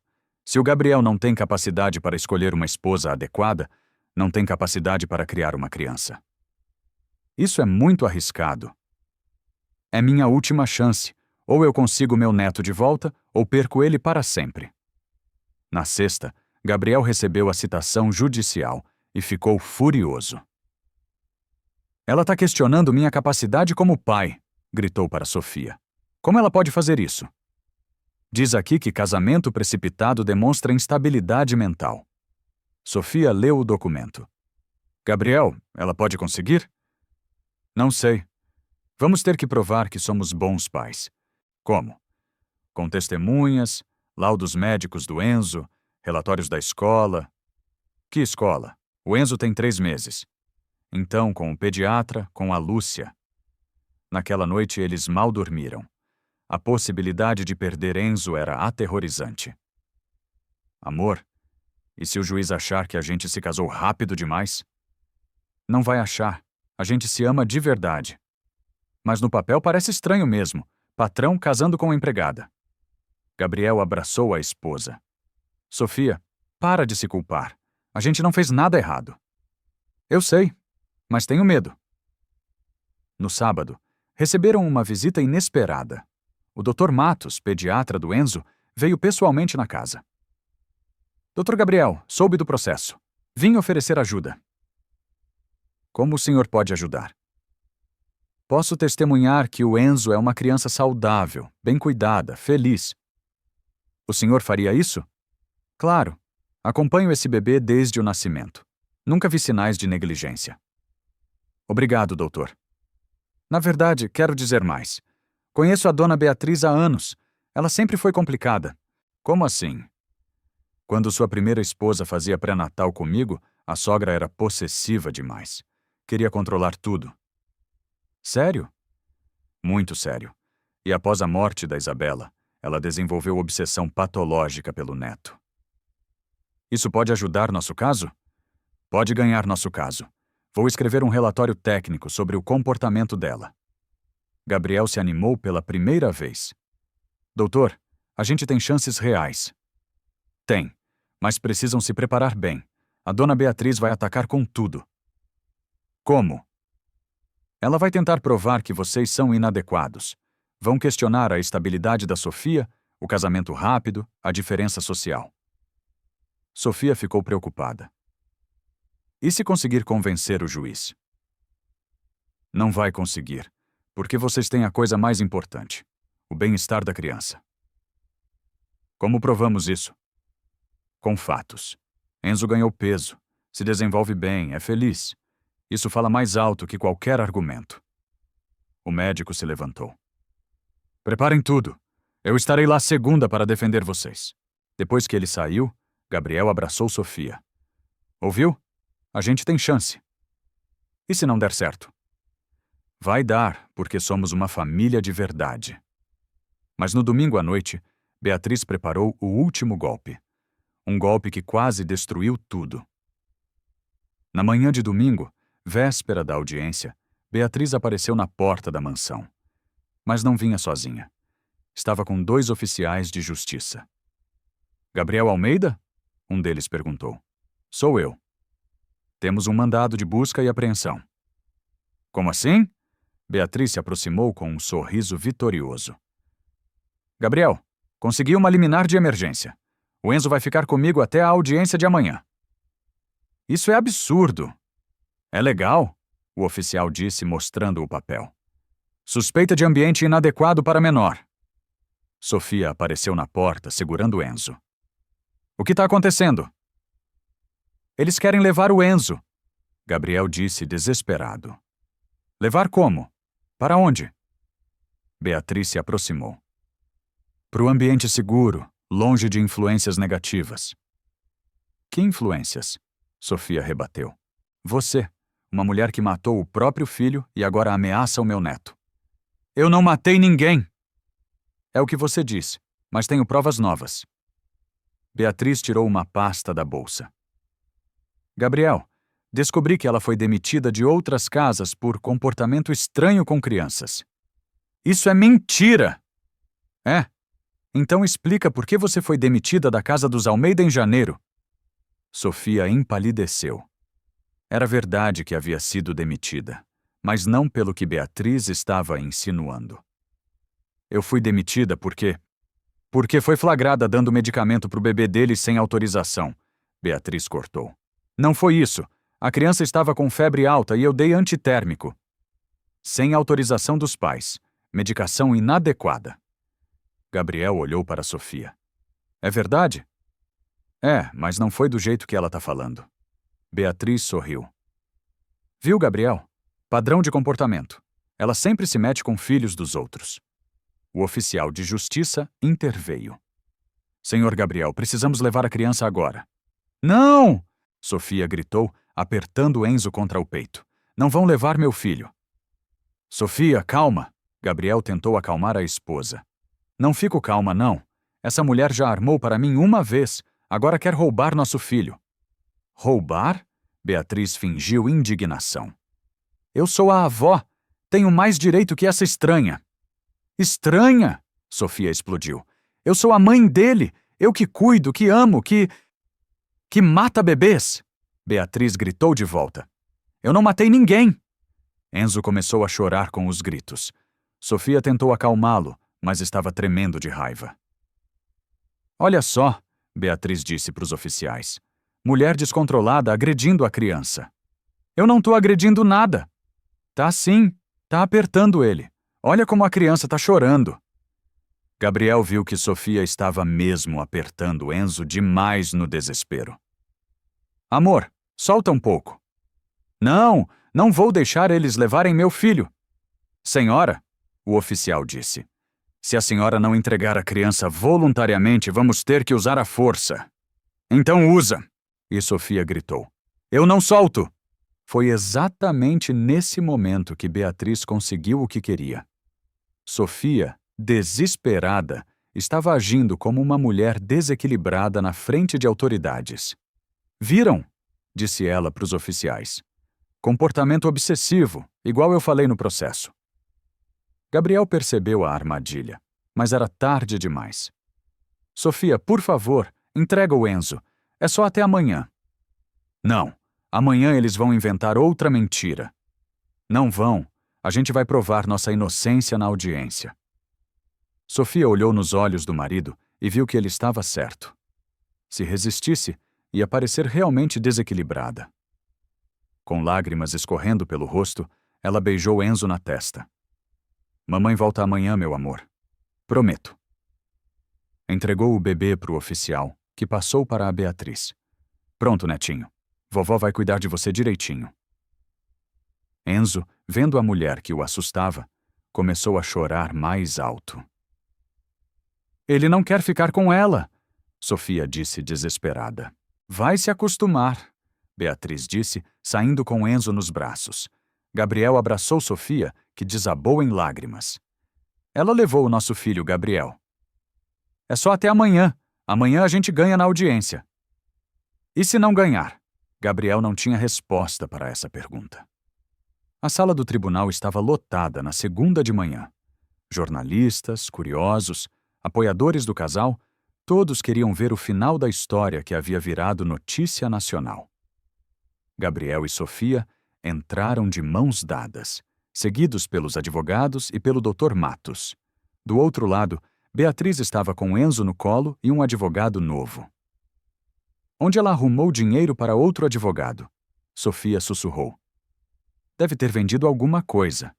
Se o Gabriel não tem capacidade para escolher uma esposa adequada, não tem capacidade para criar uma criança. Isso é muito arriscado. É minha última chance. Ou eu consigo meu neto de volta, ou perco ele para sempre. Na sexta, Gabriel recebeu a citação judicial e ficou furioso. Ela está questionando minha capacidade como pai, gritou para Sofia. Como ela pode fazer isso? Diz aqui que casamento precipitado demonstra instabilidade mental. Sofia leu o documento. Gabriel, ela pode conseguir? Não sei. Vamos ter que provar que somos bons pais. Como? Com testemunhas, laudos médicos do Enzo, relatórios da escola. Que escola? O Enzo tem 3 meses. Então, com o pediatra, com a Lúcia. Naquela noite, eles mal dormiram. A possibilidade de perder Enzo era aterrorizante. Amor, e se o juiz achar que a gente se casou rápido demais? Não vai achar. A gente se ama de verdade. Mas no papel parece estranho mesmo. Patrão casando com empregada. Gabriel abraçou a esposa. Sofia, para de se culpar. A gente não fez nada errado. Eu sei, mas tenho medo. No sábado, receberam uma visita inesperada. O Dr. Matos, pediatra do Enzo, veio pessoalmente na casa. Dr. Gabriel, soube do processo. Vim oferecer ajuda. Como o senhor pode ajudar? Posso testemunhar que o Enzo é uma criança saudável, bem cuidada, feliz. O senhor faria isso? Claro. Acompanho esse bebê desde o nascimento. Nunca vi sinais de negligência. Obrigado, doutor. Na verdade, quero dizer mais. Conheço a dona Beatriz há anos. Ela sempre foi complicada. Como assim? Quando sua primeira esposa fazia pré-natal comigo, a sogra era possessiva demais. Queria controlar tudo. Sério? Muito sério. E após a morte da Isabela, ela desenvolveu obsessão patológica pelo neto. Isso pode ajudar nosso caso? Pode ganhar nosso caso. Vou escrever um relatório técnico sobre o comportamento dela. Gabriel se animou pela primeira vez. Doutor, a gente tem chances reais. Tem, mas precisam se preparar bem. A dona Beatriz vai atacar com tudo. Como? Ela vai tentar provar que vocês são inadequados. Vão questionar a estabilidade da Sofia, O casamento rápido, a diferença social. Sofia ficou preocupada. E se conseguir convencer o juiz? Não vai conseguir, porque vocês têm a coisa mais importante: o bem-estar da criança. Como provamos isso? Com fatos. Enzo ganhou peso, se desenvolve bem, é feliz. Isso fala mais alto que qualquer argumento. O médico se levantou. Preparem tudo. Eu estarei lá segunda para defender vocês. Depois que ele saiu, Gabriel abraçou Sofia. Ouviu? A gente tem chance. E se não der certo? Vai dar, porque somos uma família de verdade. Mas no domingo à noite, Beatriz preparou o último golpe. Um golpe que quase destruiu tudo. Na manhã de domingo, véspera da audiência, Beatriz apareceu na porta da mansão. Mas não vinha sozinha. Estava com 2 oficiais de justiça. Gabriel Almeida? Um deles perguntou. Sou eu. Temos um mandado de busca e apreensão. Como assim? Beatriz se aproximou com um sorriso vitorioso. Gabriel, consegui uma liminar de emergência. O Enzo vai ficar comigo até a audiência de amanhã. Isso é absurdo. É legal, o oficial disse, mostrando o papel. Suspeita de ambiente inadequado para menor. Sofia apareceu na porta, segurando Enzo. O que está acontecendo? Eles querem levar o Enzo, Gabriel disse, desesperado. Levar como? Para onde? Beatriz se aproximou. Para o ambiente seguro, longe de influências negativas. Que influências? Sofia rebateu. Você, uma mulher que matou o próprio filho e agora ameaça o meu neto. Eu não matei ninguém! É o que você disse, mas tenho provas novas. Beatriz tirou uma pasta da bolsa. Gabriel, descobri que ela foi demitida de outras casas por comportamento estranho com crianças. Isso é mentira! É? Então explica por que você foi demitida da casa dos Almeida em janeiro. Sofia empalideceu. Era verdade que havia sido demitida, mas não pelo que Beatriz estava insinuando. Eu fui demitida porque foi flagrada dando medicamento para o bebê dele sem autorização. Beatriz cortou. Não foi isso. A criança estava com febre alta e eu dei antitérmico. Sem autorização dos pais. Medicação inadequada. Gabriel olhou para Sofia. É verdade? É, mas não foi do jeito que ela está falando. Beatriz sorriu. Viu, Gabriel? Padrão de comportamento. Ela sempre se mete com filhos dos outros. O oficial de justiça interveio. Senhor Gabriel, precisamos levar a criança agora. Não! Sofia gritou, apertando Enzo contra o peito. Não vão levar meu filho. Sofia, calma. Gabriel tentou acalmar a esposa. Não fico calma, não. Essa mulher já armou para mim uma vez. Agora quer roubar nosso filho. Roubar? Beatriz fingiu indignação. Eu sou a avó. Tenho mais direito que essa estranha. Estranha? Sofia explodiu. Eu sou a mãe dele. Eu que cuido, que amo, que mata bebês. Beatriz gritou de volta. Eu não matei ninguém. Enzo começou a chorar com os gritos. Sofia tentou acalmá-lo, mas estava tremendo de raiva. Olha só, Beatriz disse para os oficiais. Mulher descontrolada agredindo a criança. Eu não tô agredindo nada. Tá sim, tá apertando ele. Olha como a criança tá chorando. Gabriel viu que Sofia estava mesmo apertando Enzo demais no desespero. Amor, solta um pouco. Não, não vou deixar eles levarem meu filho. Senhora, o oficial disse. Se a senhora não entregar a criança voluntariamente, vamos ter que usar a força. Então usa! E Sofia gritou. Eu não solto! Foi exatamente nesse momento que Beatriz conseguiu o que queria. Sofia, desesperada, estava agindo como uma mulher desequilibrada na frente de autoridades. Viram? Disse ela para os oficiais. Comportamento obsessivo, igual eu falei no processo. Gabriel percebeu a armadilha, mas era tarde demais. Sofia, por favor, entrega o Enzo. É só até amanhã. Não, amanhã eles vão inventar outra mentira. Não vão. A gente vai provar nossa inocência na audiência. Sofia olhou nos olhos do marido e viu que ele estava certo. Se resistisse, ia parecer realmente desequilibrada. Com lágrimas escorrendo pelo rosto, ela beijou Enzo na testa. Mamãe volta amanhã, meu amor. Prometo. Entregou o bebê para o oficial, que passou para a Beatriz. Pronto, netinho. Vovó vai cuidar de você direitinho. Enzo, vendo a mulher que o assustava, começou a chorar mais alto. Ele não quer ficar com ela, Sofia disse desesperada. Vai se acostumar, Beatriz disse, saindo com Enzo nos braços. Gabriel abraçou Sofia, que desabou em lágrimas. Ela levou o nosso filho, Gabriel. É só até amanhã. Amanhã a gente ganha na audiência. E se não ganhar? Gabriel não tinha resposta para essa pergunta. A sala do tribunal estava lotada na segunda de manhã. Jornalistas, curiosos, apoiadores do casal, todos queriam ver o final da história que havia virado notícia nacional. Gabriel e Sofia entraram de mãos dadas, seguidos pelos advogados e pelo Dr. Matos. Do outro lado, Beatriz estava com Enzo no colo e um advogado novo. Onde ela arrumou dinheiro para outro advogado? Sofia sussurrou. Deve ter vendido alguma coisa.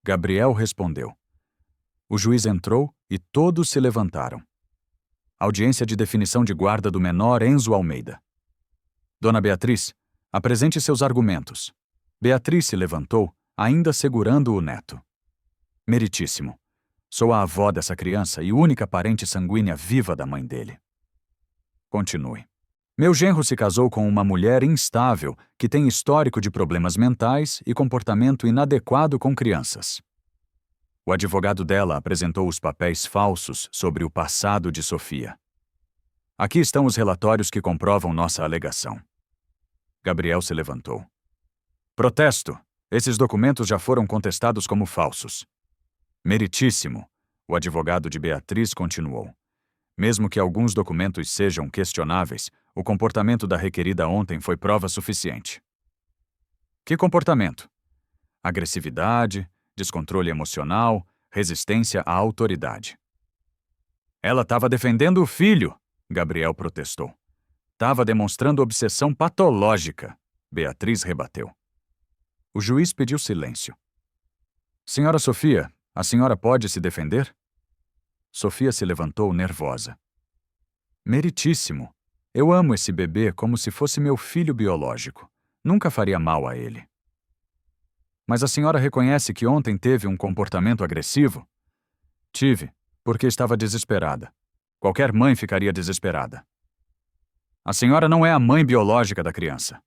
Gabriel respondeu. O juiz entrou e todos se levantaram. Audiência de definição de guarda do menor Enzo Almeida. Dona Beatriz, apresente seus argumentos. Beatriz se levantou, ainda segurando o neto. Meritíssimo. Sou a avó dessa criança e única parente sanguínea viva da mãe dele. Continue. Meu genro se casou com uma mulher instável que tem histórico de problemas mentais e comportamento inadequado com crianças. O advogado dela apresentou os papéis falsos sobre o passado de Sofia. Aqui estão os relatórios que comprovam nossa alegação. Gabriel se levantou. Protesto! Esses documentos já foram contestados como falsos. Meritíssimo! O advogado de Beatriz continuou. Mesmo que alguns documentos sejam questionáveis, o comportamento da requerida ontem foi prova suficiente. Que comportamento? Agressividade, descontrole emocional, resistência à autoridade. Ela estava defendendo o filho, Gabriel protestou. Estava demonstrando obsessão patológica, Beatriz rebateu. O juiz pediu silêncio. Senhora Sofia, a senhora pode se defender? Sofia se levantou nervosa. Meritíssimo. Eu amo esse bebê como se fosse meu filho biológico. Nunca faria mal a ele. Mas a senhora reconhece que ontem teve um comportamento agressivo? Tive, porque estava desesperada. Qualquer mãe ficaria desesperada. A senhora não é a mãe biológica da criança.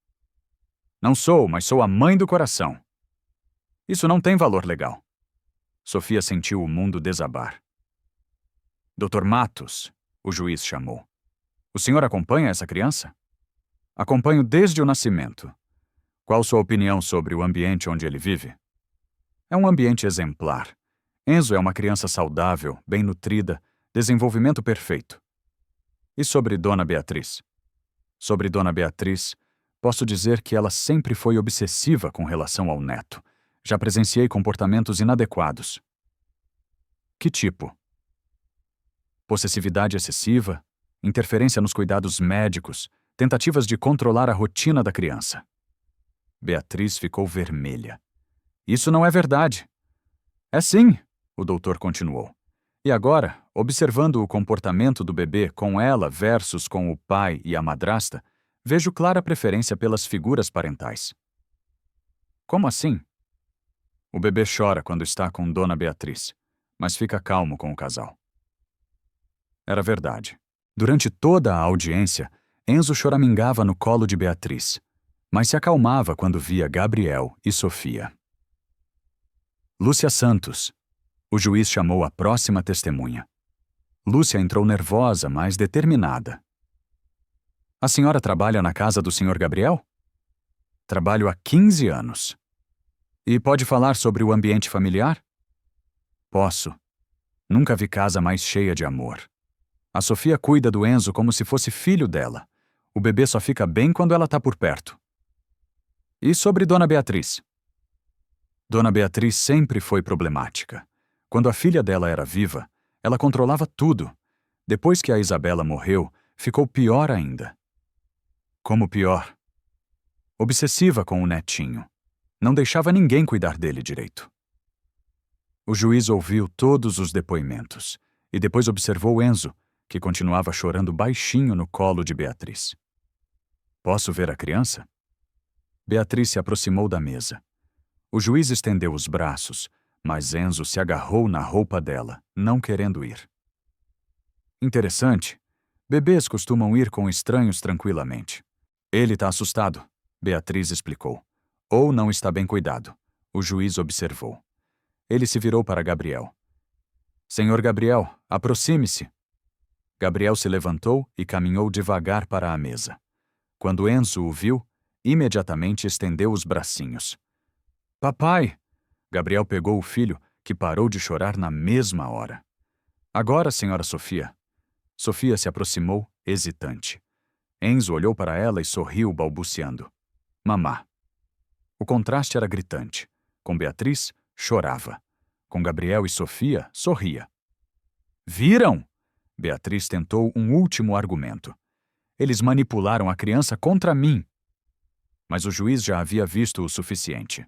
Não sou, mas sou a mãe do coração. Isso não tem valor legal. Sofia sentiu o mundo desabar. Dr. Matos, o juiz chamou. O senhor acompanha essa criança? Acompanho desde o nascimento. Qual sua opinião sobre o ambiente onde ele vive? É um ambiente exemplar. Enzo é uma criança saudável, bem nutrida, desenvolvimento perfeito. E sobre Dona Beatriz? Sobre Dona Beatriz, posso dizer que ela sempre foi obsessiva com relação ao neto. Já presenciei comportamentos inadequados. Que tipo? Possessividade excessiva, interferência nos cuidados médicos, tentativas de controlar a rotina da criança. Beatriz ficou vermelha. Isso não é verdade. É sim, o doutor continuou. E agora, observando o comportamento do bebê com ela versus com o pai e a madrasta, vejo clara preferência pelas figuras parentais. Como assim? O bebê chora quando está com Dona Beatriz, mas fica calmo com o casal. Era verdade. Durante toda a audiência, Enzo choramingava no colo de Beatriz, mas se acalmava quando via Gabriel e Sofia. Lúcia Santos. O juiz chamou a próxima testemunha. Lúcia entrou nervosa, mas determinada. A senhora trabalha na casa do Sr. Gabriel? Trabalho há 15 anos. E pode falar sobre o ambiente familiar? Posso. Nunca vi casa mais cheia de amor. A Sofia cuida do Enzo como se fosse filho dela. O bebê só fica bem quando ela está por perto. E sobre Dona Beatriz? Dona Beatriz sempre foi problemática. Quando a filha dela era viva, Ela controlava tudo. Depois que a Isabela morreu, ficou pior ainda. Como pior? Obsessiva com o netinho. Não deixava ninguém cuidar dele direito. O juiz ouviu todos os depoimentos e depois observou Enzo, que continuava chorando baixinho no colo de Beatriz. Posso ver a criança? Beatriz se aproximou da mesa. O juiz estendeu os braços, mas Enzo se agarrou na roupa dela, não querendo ir. Interessante. Bebês costumam ir com estranhos tranquilamente. Ele está assustado, Beatriz explicou. Ou não está bem cuidado, o juiz observou. Ele se virou para Gabriel. Senhor Gabriel, aproxime-se. Gabriel se levantou e caminhou devagar para a mesa. Quando Enzo o viu, imediatamente estendeu os bracinhos. Papai! Gabriel pegou o filho, que parou de chorar na mesma hora. Agora, senhora Sofia. Sofia se aproximou, hesitante. Enzo olhou para ela e sorriu, balbuciando. Mamá. O contraste era gritante. Com Beatriz, chorava. Com Gabriel e Sofia, sorria. Viram? Beatriz tentou um último argumento. Eles manipularam a criança contra mim. Mas o juiz já havia visto o suficiente.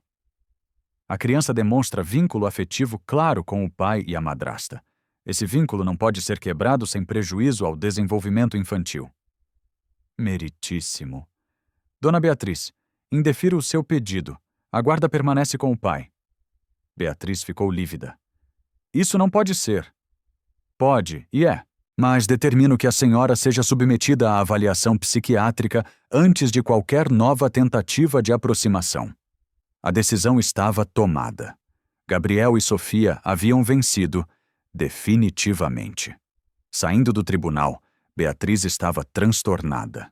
A criança demonstra vínculo afetivo claro com o pai e a madrasta. Esse vínculo não pode ser quebrado sem prejuízo ao desenvolvimento infantil. Meritíssimo. Dona Beatriz, indefiro o seu pedido. A guarda permanece com o pai. Beatriz ficou lívida. Isso não pode ser. Pode, e é. Mas determino que a senhora seja submetida à avaliação psiquiátrica antes de qualquer nova tentativa de aproximação. A decisão estava tomada. Gabriel e Sofia haviam vencido definitivamente. Saindo do tribunal, Beatriz estava transtornada.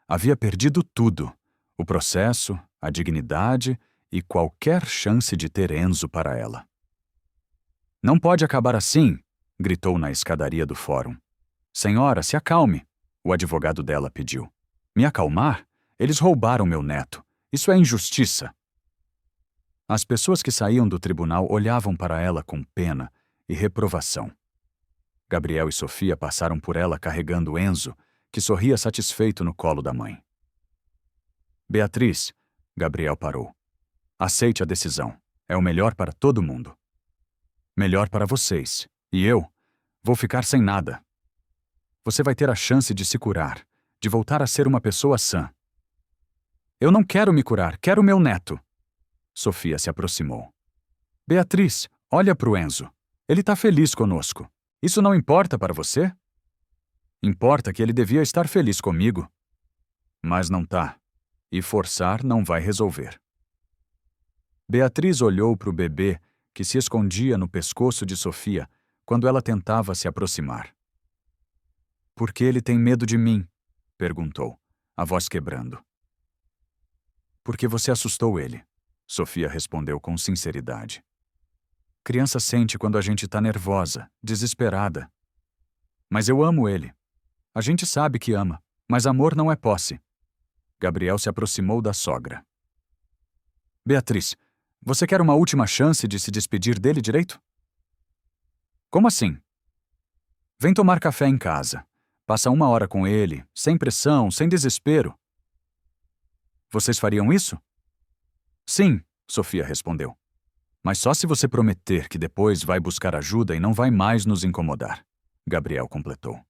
Havia perdido tudo: o processo, a dignidade e qualquer chance de ter Enzo para ela. Não pode acabar assim, gritou na escadaria do fórum. Senhora, se acalme, o advogado dela pediu. Me acalmar? Eles roubaram meu neto. Isso é injustiça. As pessoas que saíam do tribunal olhavam para ela com pena e reprovação. Gabriel e Sofia passaram por ela carregando Enzo, que sorria satisfeito no colo da mãe. Beatriz, Gabriel parou. Aceite a decisão. É o melhor para todo mundo. Melhor para vocês. E eu vou ficar sem nada. Você vai ter a chance de se curar, de voltar a ser uma pessoa sã. Eu não quero me curar, quero meu neto. Sofia se aproximou. Beatriz, olha pro Enzo. Ele tá feliz conosco. Isso não importa para você? Importa que ele devia estar feliz comigo. Mas não tá. E forçar não vai resolver. Beatriz olhou pro bebê que se escondia no pescoço de Sofia quando ela tentava se aproximar. Por que ele tem medo de mim? Perguntou, a voz quebrando. Porque você assustou ele, Sofia respondeu com sinceridade. Criança sente quando a gente tá nervosa, desesperada. Mas eu amo ele. A gente sabe que ama, mas amor não é posse. Gabriel se aproximou da sogra. Beatriz, você quer uma última chance de se despedir dele direito? Como assim? Vem tomar café em casa. Passa 1 hora com ele, sem pressão, sem desespero. Vocês fariam isso? Sim, Sofia respondeu. Mas só se você prometer que depois vai buscar ajuda e não vai mais nos incomodar, Gabriel completou.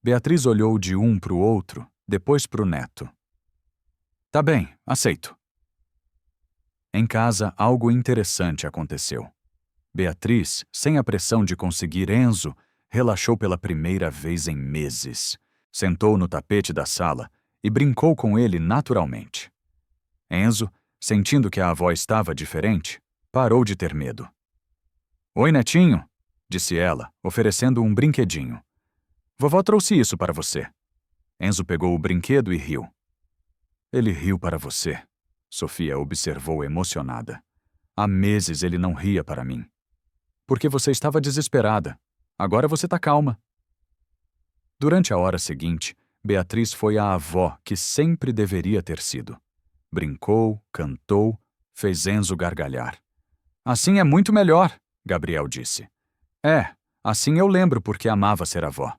Beatriz olhou de um para o outro, depois para o neto. Tá bem, aceito. Em casa, algo interessante aconteceu. Beatriz, sem a pressão de conseguir Enzo, relaxou pela primeira vez em meses. Sentou no tapete da sala e brincou com ele naturalmente. Enzo, sentindo que a avó estava diferente, parou de ter medo. Oi, netinho, disse ela, oferecendo um brinquedinho. Vovó trouxe isso para você. Enzo pegou o brinquedo e riu. Ele riu para você, Sofia observou emocionada. Há meses ele não ria para mim. Porque você estava desesperada. Agora você tá calma. Durante a hora seguinte, Beatriz foi a avó que sempre deveria ter sido. Brincou, cantou, fez Enzo gargalhar. Assim é muito melhor, Gabriel disse. É, Assim eu lembro porque amava ser avó.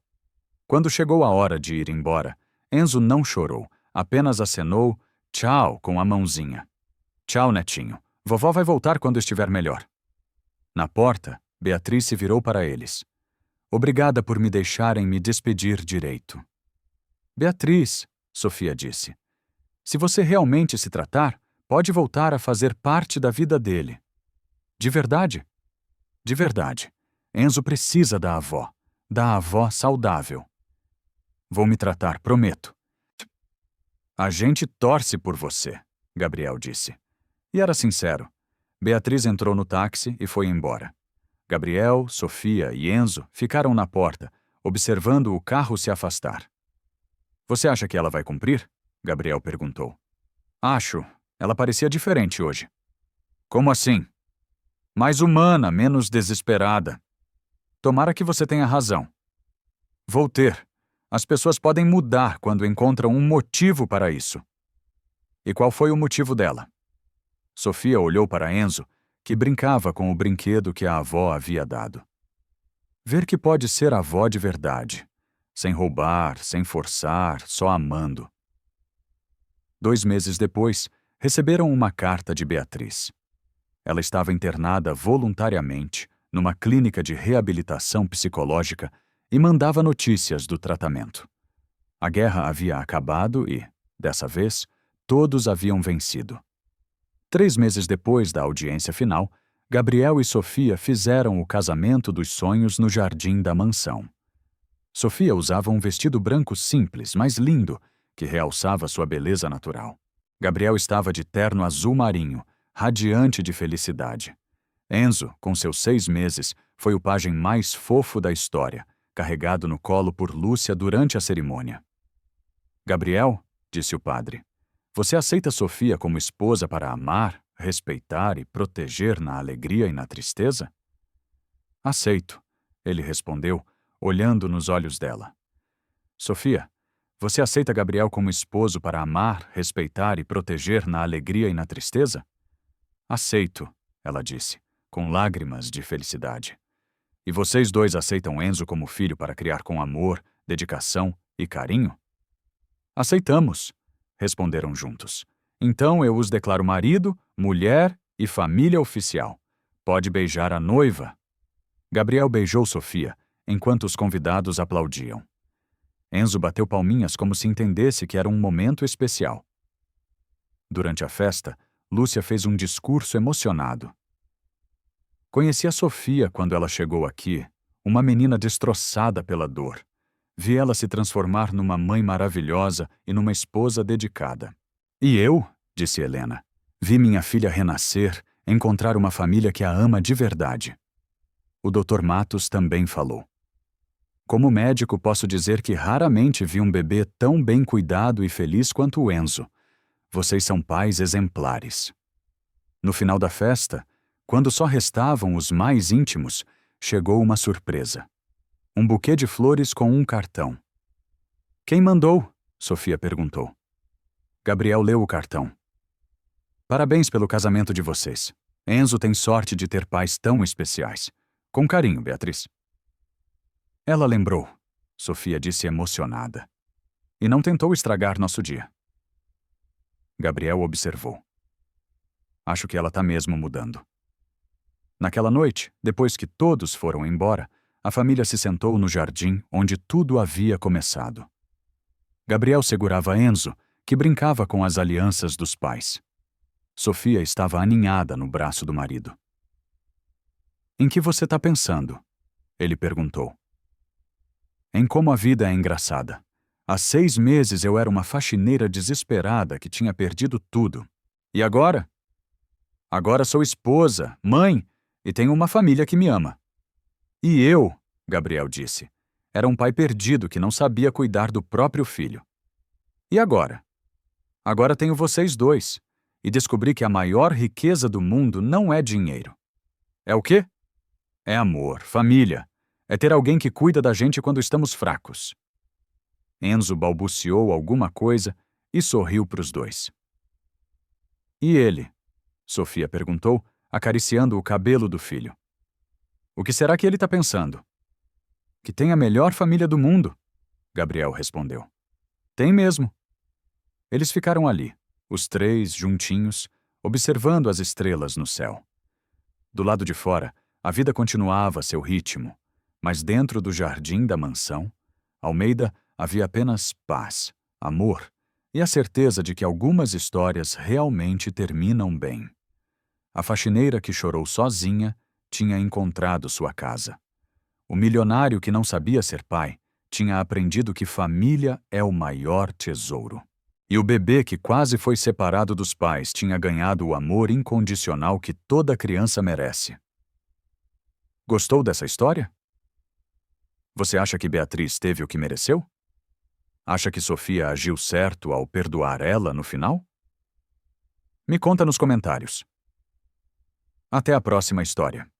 Quando chegou a hora de ir embora, Enzo não chorou, apenas acenou tchau com a mãozinha. Tchau, netinho. Vovó vai voltar quando estiver melhor. Na porta, Beatriz se virou para eles. Obrigada por me deixarem me despedir direito. Beatriz, Sofia disse, se você realmente se tratar, pode voltar a fazer parte da vida dele. De verdade? De verdade. Enzo precisa da avó saudável. Vou me tratar, prometo. A gente torce por você, Gabriel disse. E era sincero. Beatriz entrou no táxi e foi embora. Gabriel, Sofia e Enzo ficaram na porta, observando o carro se afastar. Você acha que ela vai cumprir? Gabriel perguntou. Acho. Ela parecia diferente hoje. Como assim? Mais humana, menos desesperada. Tomara que você tenha razão. Vou ter. As pessoas podem mudar quando encontram um motivo para isso. E qual foi o motivo dela? Sofia olhou para Enzo, que brincava com o brinquedo que a avó havia dado. Ver que pode ser avó de verdade, sem roubar, sem forçar, só amando. 2 meses depois, receberam uma carta de Beatriz. Ela estava internada voluntariamente numa clínica de reabilitação psicológica e mandava notícias do tratamento. A guerra havia acabado e, dessa vez, todos haviam vencido. 3 meses depois da audiência final, Gabriel e Sofia fizeram o casamento dos sonhos no jardim da mansão. Sofia usava um vestido branco simples, mas lindo, que realçava sua beleza natural. Gabriel estava de terno azul marinho, radiante de felicidade. Enzo, com seus 6 meses, foi o pajem mais fofo da história, carregado no colo por Lúcia durante a cerimônia. Gabriel, disse o padre, você aceita Sofia como esposa para amar, respeitar e proteger na alegria e na tristeza? Aceito, ele respondeu, olhando nos olhos dela. Sofia, você aceita Gabriel como esposo para amar, respeitar e proteger na alegria e na tristeza? Aceito, ela disse, com lágrimas de felicidade. E vocês dois aceitam Enzo como filho para criar com amor, dedicação e carinho? Aceitamos, responderam juntos. Então eu os declaro marido, mulher e família oficial. Pode beijar a noiva. Gabriel beijou Sofia, enquanto os convidados aplaudiam. Enzo bateu palminhas como se entendesse que era um momento especial. Durante a festa, Lúcia fez um discurso emocionado. Conheci a Sofia quando ela chegou aqui, uma menina destroçada pela dor. Vi ela se transformar numa mãe maravilhosa e numa esposa dedicada. E eu, disse Helena, vi minha filha renascer, encontrar uma família que a ama de verdade. O Dr. Matos também falou. Como médico, posso dizer que raramente vi um bebê tão bem cuidado e feliz quanto o Enzo. Vocês são pais exemplares. No final da festa, quando só restavam os mais íntimos, chegou uma surpresa. Um buquê de flores com um cartão. Quem mandou? Sofia perguntou. Gabriel leu o cartão. Parabéns pelo casamento de vocês. Enzo tem sorte de ter pais tão especiais. Com carinho, Beatriz. Ela lembrou, Sofia disse emocionada. E não tentou estragar nosso dia. Gabriel observou. Acho que ela tá mesmo mudando. Naquela noite, depois que todos foram embora, a família se sentou no jardim onde tudo havia começado. Gabriel segurava Enzo, que brincava com as alianças dos pais. Sofia estava aninhada no braço do marido. Em que você tá pensando? Ele perguntou. Em como a vida é engraçada. Há 6 meses eu era uma faxineira desesperada que tinha perdido tudo. E agora? Agora sou esposa, mãe, e tenho uma família que me ama. E eu, Gabriel disse, era um pai perdido que não sabia cuidar do próprio filho. E agora? Agora tenho vocês dois, e descobri que a maior riqueza do mundo não é dinheiro. É o quê? É amor, família. É ter alguém que cuida da gente quando estamos fracos. Enzo balbuciou alguma coisa e sorriu para os dois. E ele? Sofia perguntou, acariciando o cabelo do filho. O que será que ele está pensando? Que tem a melhor família do mundo, Gabriel respondeu. Tem mesmo. Eles ficaram ali, os três juntinhos, observando as estrelas no céu. Do lado de fora, a vida continuava a seu ritmo, mas dentro do jardim da mansão, Almeida havia apenas paz, amor e a certeza de que algumas histórias realmente terminam bem. A faxineira que chorou sozinha tinha encontrado sua casa. O milionário que não sabia ser pai tinha aprendido que família é o maior tesouro. E o bebê que quase foi separado dos pais tinha ganhado o amor incondicional que toda criança merece. Gostou dessa história? Você acha que Beatriz teve o que mereceu? Acha que Sofia agiu certo ao perdoar ela no final? Me conta nos comentários. Até a próxima história.